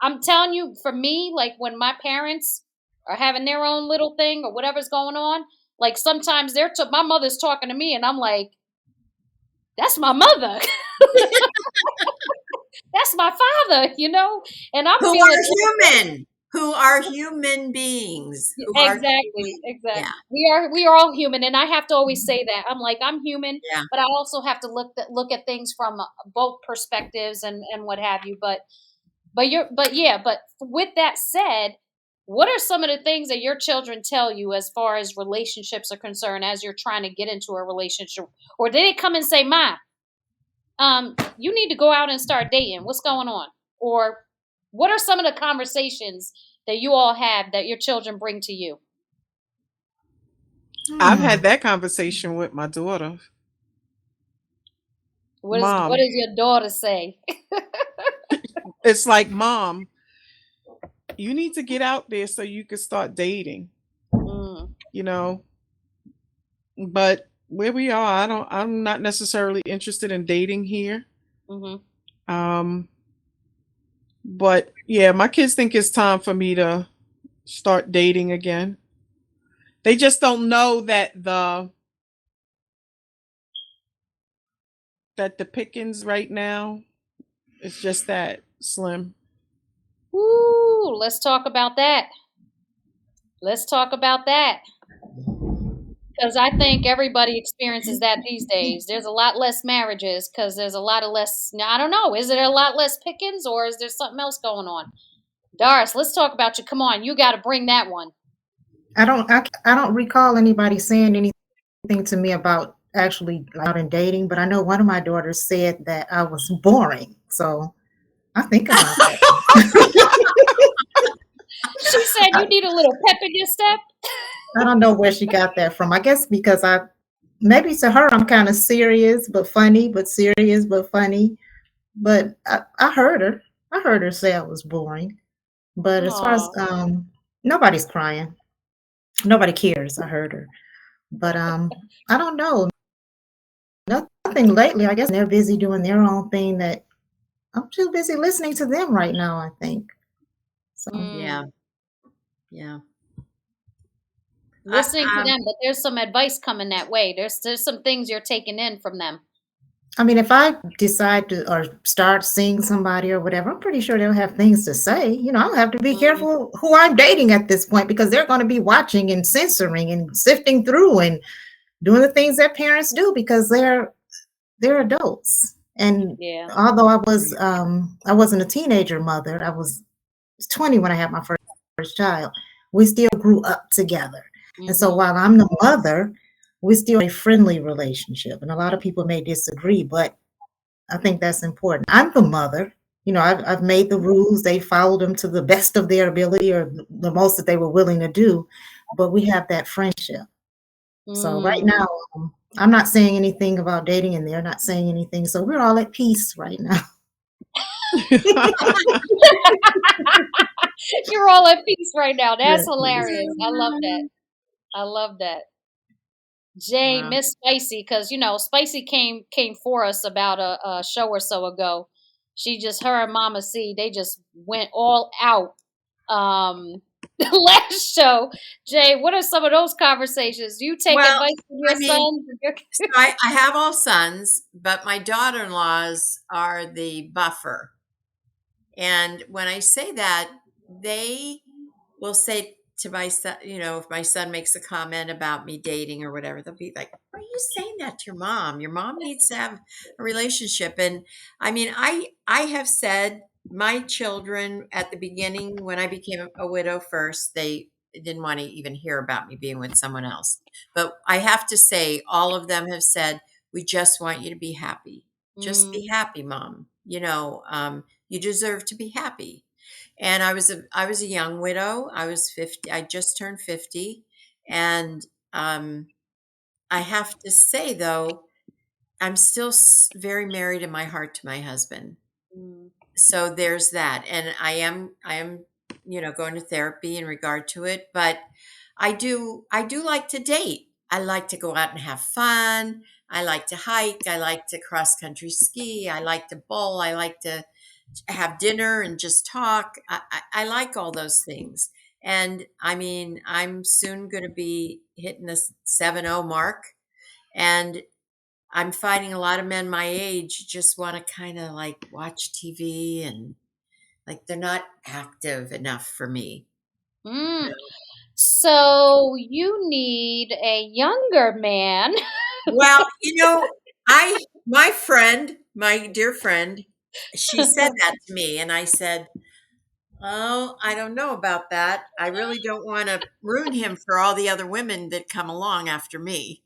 Speaker 3: I'm telling you, for me, like when my parents are having their own little thing or whatever's going on, like sometimes my mother's talking to me and I'm like, that's my mother. That's my father, and I'm
Speaker 5: Who
Speaker 3: feeling
Speaker 5: are human. who are human beings.
Speaker 3: Exactly.
Speaker 5: Yeah,
Speaker 3: We are all human, and I have to always say that. I'm human,
Speaker 5: yeah.
Speaker 3: but I also have to look at things from both perspectives and what have you. But with that said, what are some of the things that your children tell you as far as relationships are concerned as you're trying to get into a relationship? Or did they come and say, "Ma, you need to go out and start dating. What's going on?" Or what are some of the conversations that you all have that your children bring to you?
Speaker 6: I've had that conversation with my daughter.
Speaker 3: What
Speaker 6: Mom,
Speaker 3: does your daughter say?
Speaker 6: it's like, Mom, you need to get out there so you can start dating,
Speaker 3: Mm,
Speaker 6: you know. But where we are, I'm not necessarily interested in dating here.
Speaker 3: hmm
Speaker 6: Um, but yeah, my kids think it's time for me to start dating again. They just don't know that the pickings right now is just that slim.
Speaker 3: Woo, let's talk about that. Let's talk about that. Because I think everybody experiences that these days. There's a lot less marriages because there's a lot of less. Now, I don't know. Is it a lot less pickings or is there something else going on? Doris, let's talk about you. Come on, you got to bring that one.
Speaker 4: I don't recall anybody saying anything to me about actually out and dating, but I know one of my daughters said that I was boring. So I think about that.
Speaker 3: She said you need a little pep in your step.
Speaker 4: I don't know where she got that from. I guess because maybe to her, I'm kind of serious but funny, but serious but funny. But I heard her. I heard her say I was boring. But as far as
Speaker 3: Oh,
Speaker 4: nobody's crying. Nobody cares. I heard her. But I don't know. Nothing lately. I guess they're busy doing their own thing that I'm too busy listening to them right now, I think. So
Speaker 5: Yeah,
Speaker 3: mm.
Speaker 5: yeah.
Speaker 3: Listening to
Speaker 5: Um,
Speaker 3: them, but there's some advice coming that way. There's some things you're taking in from them.
Speaker 4: I mean, if I decide to or start seeing somebody or whatever, I'm pretty sure they'll have things to say. I'll have to be
Speaker 3: Mm,
Speaker 4: careful who I'm dating at this point because they're going to be watching and censoring and sifting through and doing the things that parents do because they're adults. And
Speaker 3: yeah.
Speaker 4: although I wasn't a teenager mother, I was 20 when I had my first child. We still grew up together. And so
Speaker 3: hmm
Speaker 4: while I'm the mother, we still have a friendly relationship. And a lot of people may disagree, but I think that's important. I'm the mother. I've made the rules. They followed them to the best of their ability or the most that they were willing to do. But we have that friendship. So right
Speaker 3: Mm.
Speaker 4: now, I'm not saying anything about dating, and they're not saying anything. So we're all at peace right now.
Speaker 3: You're all at peace right now.
Speaker 4: We're
Speaker 3: That's
Speaker 4: at peace.
Speaker 3: hilarious. I love that. I love that. Jay,
Speaker 5: wow.
Speaker 3: Miss Spicy, because Spicy came for us about a show or so ago. She just her and Mama C, they just went all out. Last show, Jay, what are some of those conversations? Do you take
Speaker 5: Well,
Speaker 3: advice from your
Speaker 5: I mean,
Speaker 3: sons?
Speaker 5: so I have all sons, but my daughter-in-laws are the buffer. And when I say that, they will say to my son, if my son makes a comment about me dating or whatever, they'll be like, "Why are you saying that to your mom? Your mom needs to have a relationship." And I mean, I have said my children at the beginning when I became a widow first, they didn't want to even hear about me being with someone else. But I have to say, all of them have said, "We just want you to be happy. Just
Speaker 3: Mm,
Speaker 5: be happy, mom. You deserve to be happy." And I was a young widow. I was 50. I just turned 50, and um, I have to say though, I'm still very married in my heart to my husband.
Speaker 3: mm,
Speaker 5: So there's that, and I am going to therapy in regard to it. But I do like to date. I like to go out and have fun. I like to hike. I like to cross country ski. I like to bowl. I like to have dinner and just talk. I like all those things. And I mean, I'm soon going to be hitting the 70 mark. And I'm finding a lot of men my age just want to kind of like watch TV and Like they're not active enough for me.
Speaker 3: Mm. So you need a younger man.
Speaker 5: Well, my dear friend, she said that to me, and I said, "Oh, I don't know about that. I really don't want to ruin him for all the other women that come along after me."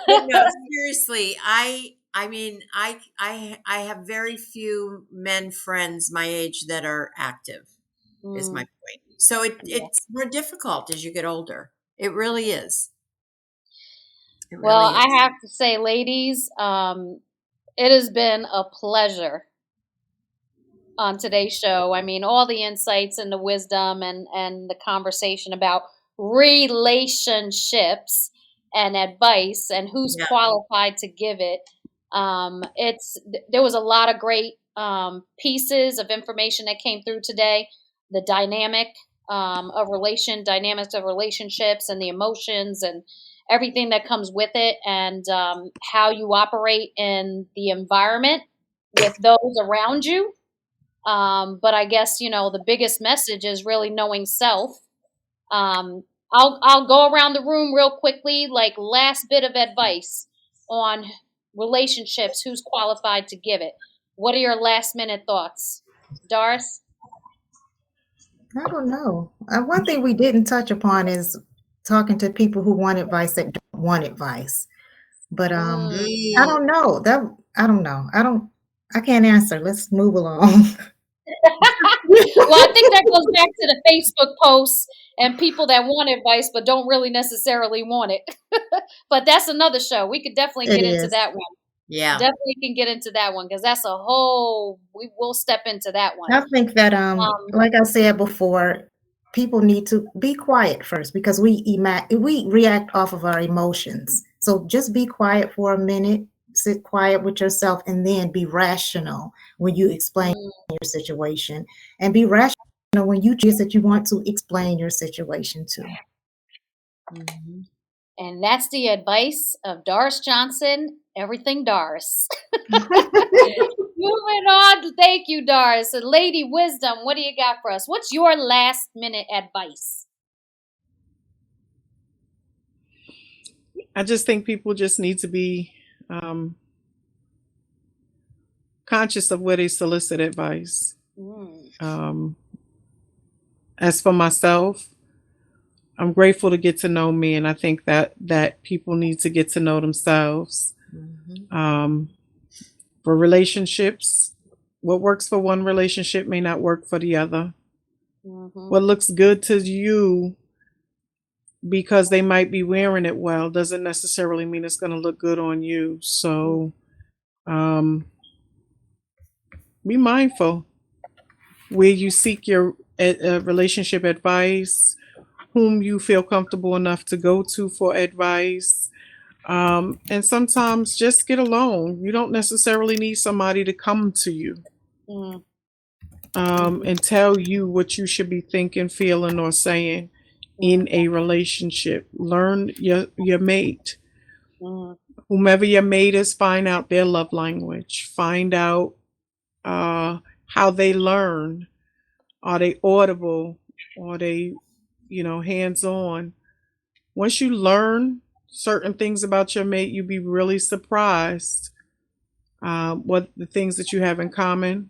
Speaker 5: But no, seriously, I mean, I have very few men friends my age that are active, is my
Speaker 3: Mm,
Speaker 5: point. So
Speaker 3: yeah.
Speaker 5: it's more difficult as you get older. It really is. It
Speaker 3: Well,
Speaker 5: really
Speaker 3: I
Speaker 5: is.
Speaker 3: have to say, ladies, it has been a pleasure on today's show. I mean, all the insights and the wisdom and the conversation about relationships and advice and who's
Speaker 5: Yeah.
Speaker 3: qualified to give it. There was a lot of great pieces of information that came through today. The dynamics of relationships and the emotions and everything that comes with it, and how you operate in the environment with those around you. But I guess, the biggest message is really knowing self. Um, I'll go around the room real quickly, like last bit of advice on relationships. Who's qualified to give it? What are your last minute thoughts, Doris?
Speaker 4: I don't know. One thing we didn't touch upon is talking to people who want advice that don't want advice. But
Speaker 3: Mm.
Speaker 4: I
Speaker 5: Mm.
Speaker 4: don't know. I don't know. I can't answer. Let's move along.
Speaker 3: Well, I think that goes back to the Facebook posts and people that want advice but don't really necessarily want it. But that's another show. We could definitely
Speaker 4: It
Speaker 3: get into
Speaker 4: is.
Speaker 3: that one.
Speaker 5: Yeah.
Speaker 3: Definitely can get into that one because that's a whole. We will step into that one.
Speaker 4: I think that
Speaker 3: Um,
Speaker 4: like I said before, people need to be quiet first because we react off of our emotions. So just be quiet for a minute, sit quiet with yourself, and then be rational when you explain
Speaker 3: mm,
Speaker 4: your situation, and be rational when you choose that you want to explain your situation to.
Speaker 5: Mhm.
Speaker 3: and that's the advice of Doris Johnson. Everything Doris. Moving on. Thank you, Doris. And Lady Wisdom, what do you got for us? What's your last minute advice?
Speaker 6: I just think people just need to be conscious of where they solicit advice.
Speaker 3: Mm.
Speaker 6: As for myself, I'm grateful to get to know me, and I think that people need to get to know themselves.
Speaker 5: Mhm.
Speaker 6: For relationships, what works for one relationship may not work for the other.
Speaker 3: Mm-hmm.
Speaker 6: What looks good to you because they might be wearing it well doesn't necessarily mean it's going to look good on you. So be mindful where you seek your relationship advice, whom you feel comfortable enough to go to for advice. And sometimes just get alone. You don't necessarily need somebody to come to you
Speaker 3: Mm.
Speaker 6: and tell you what you should be thinking, feeling, or saying in a relationship. Learn your mate.
Speaker 3: Mm.
Speaker 6: Whomever your mate is, find out their love language. Find out how they learn. Are they audible? Are they, hands on? Once you learn certain things about your mate, you'll be really surprised what the things that you have in common,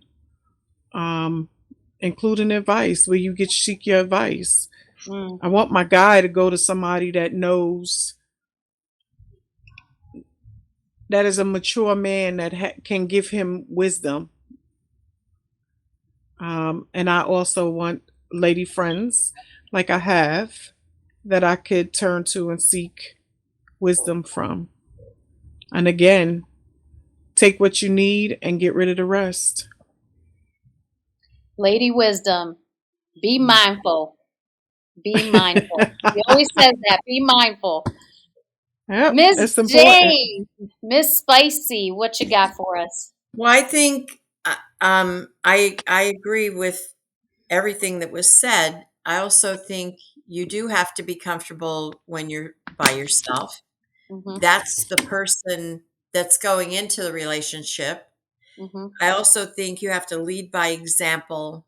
Speaker 6: including advice, where you get seek your advice.
Speaker 3: Mm.
Speaker 6: I want my guy to go to somebody that knows, that is a mature man that can give him wisdom. And I also want lady friends like I have that I could turn to and seek wisdom from. And again, take what you need and get rid of the rest.
Speaker 3: Lady Wisdom, be mindful. Be mindful. He always says that. Be mindful.
Speaker 6: Yep,
Speaker 3: Miss
Speaker 6: it's important.
Speaker 3: Jane, Miss Spicy, what you got for us?
Speaker 5: Well, I think I agree with everything that was said. I also think you do have to be comfortable when you're by yourself.
Speaker 3: Mm-hmm.
Speaker 5: That's the person that's going into the relationship.
Speaker 3: Mm-hmm.
Speaker 5: I also think you have to lead by example.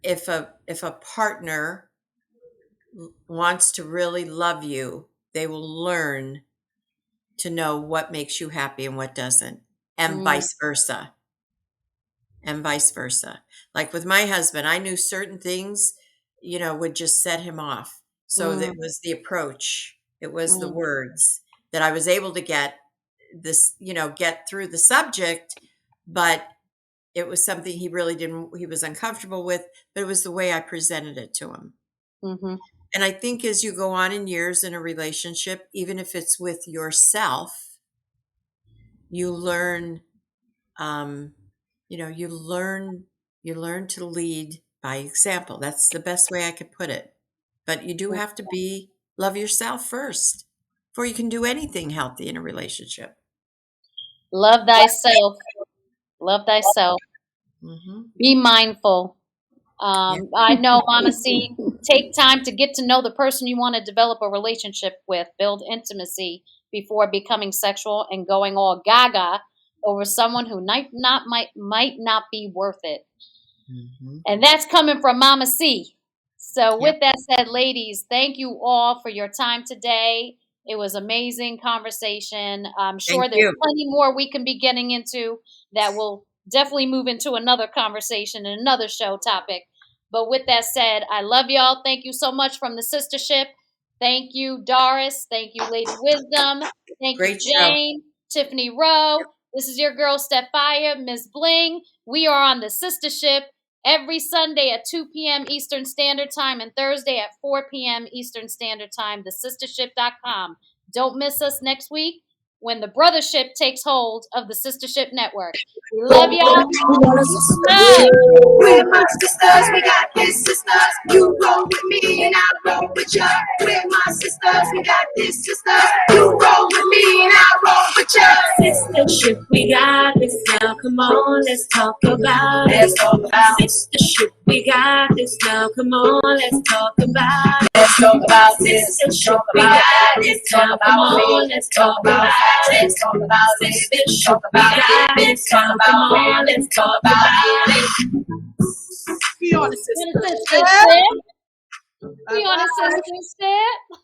Speaker 5: If a partner wants to really love you, they will learn to know what makes you happy and what doesn't, and vice versa. And vice versa. Like with my husband, I knew certain things, would just set him off. So it was the approach, it was the words that I was able to get this, get through the subject, but it was something he was uncomfortable with, but it was the way I presented it to him.
Speaker 3: Mm-hmm.
Speaker 5: And I think as you go on in years in a relationship, even if it's with yourself, you learn, you learn to lead by example. That's the best way I could put it. But you do have to love yourself first before you can do anything healthy in a relationship.
Speaker 3: Love thyself. Love thyself.
Speaker 5: Mm-hmm.
Speaker 3: Be mindful. I know, Mama C, take time to get to know the person you want to develop a relationship with, build intimacy before becoming sexual and going all gaga over someone who might not be worth it.
Speaker 5: Mm-hmm.
Speaker 3: And that's coming from Mama C. So with that said, ladies, thank you all for your time today. It was amazing conversation. I'm sure there's plenty more we can be getting into that will definitely move into another conversation and another show topic. But with that said, I love y'all. Thank you so much from the Sistahship. Thank you, Doris. Thank you, Lady Wisdom. Thank you, Jane, Tiffany Rowe. This is your girl, Stephia, Ms. Bling. We are on the Sistahship every Sunday at 2 p.m. Eastern Standard Time and Thursday at 4 p.m. Eastern Standard Time, thesistahship.com. Don't miss us next week when the brothership takes hold of the Sistahship Network. We love y'all.
Speaker 1: We're my sisters, we got this, sisters. You roll with me and I roll with you. We're my sisters, we got this, sisters. You roll with me and I roll with you. Sistahship, we got this now. Come on, let's talk about it. Let's talk about Sistahship, we got this now. Come on, let's talk about it. Let's talk about Sistahship, we got this now. Come on, let's talk about it. Let's talk about Sistahship, we got this now. Come on, let's talk about it. We on the Sistahship.
Speaker 3: We on the Sistahship.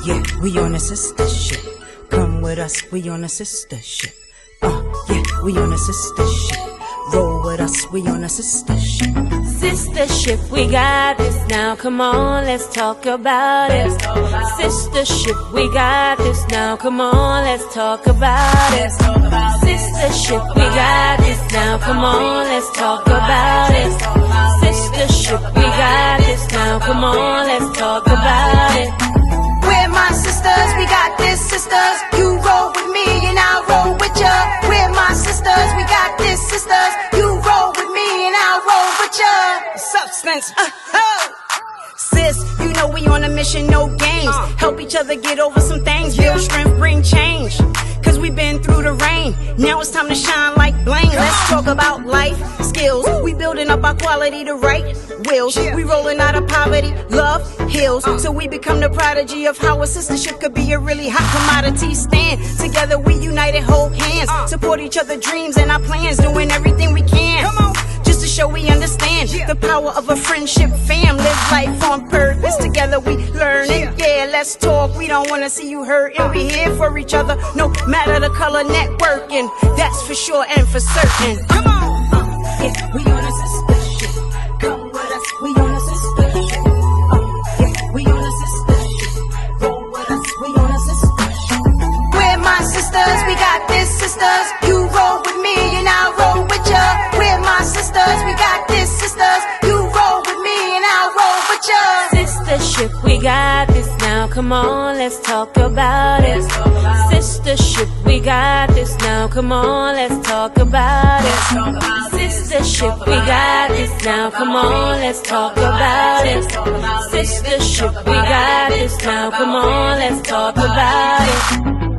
Speaker 7: Yeah, we on a Sistahship. Come with us, we on a Sistahship. Yeah, we on a Sistahship. Roll with us, we on a Sistahship.
Speaker 8: Sistahship, we got this now. Come on, let's talk about it. Sistahship, we got this now. Come on, let's talk about it. Sistahship, we got this now. Come on, let's talk about it. Sistahship, we got this now. Come on, let's talk about it.
Speaker 1: We're my sisters, we got this, sisters. You roll with me and I roll with ya. We're my sisters, we got this, sisters. You roll with me and I roll with ya.
Speaker 7: Substance, sis, you know we on a mission, no games. Help each other get over some things, build strength, bring change. Cause we been through the rain, now it's time to shine like bling. Let's talk about life skills. We building up our quality to right wills. We rolling out of poverty, love heals. So we become the prodigy of how a Sistahship could be a really hot commodity. Stand together, we united, hold hands, support each other dreams and our plans, doing everything we can. Come on. Just to show we understand the power of a friendship, fam. Live life on purpose. Together we learning. Yeah, let's talk. We don't wanna see you hurting. We here for each other, no matter the color. Networking, that's for sure and for certain. Come on, yeah, we on a Sistahship. Come with us, we on a Sistahship. Yeah, we on a Sistahship. Roll with us, we on a Sistahship.
Speaker 1: We're my sisters, we got this, sisters. You roll with me and I roll with ya. We're my sisters, we got this, sisters. You roll with me and I roll with ya.
Speaker 8: Sistahship, we got this now. Come on, let's talk about it. Sistahship, we got this now. Come on, let's talk about it. Sistership, we got this now. Come on, let's talk about it. Sistership, we got this now. Come on, let's talk about it.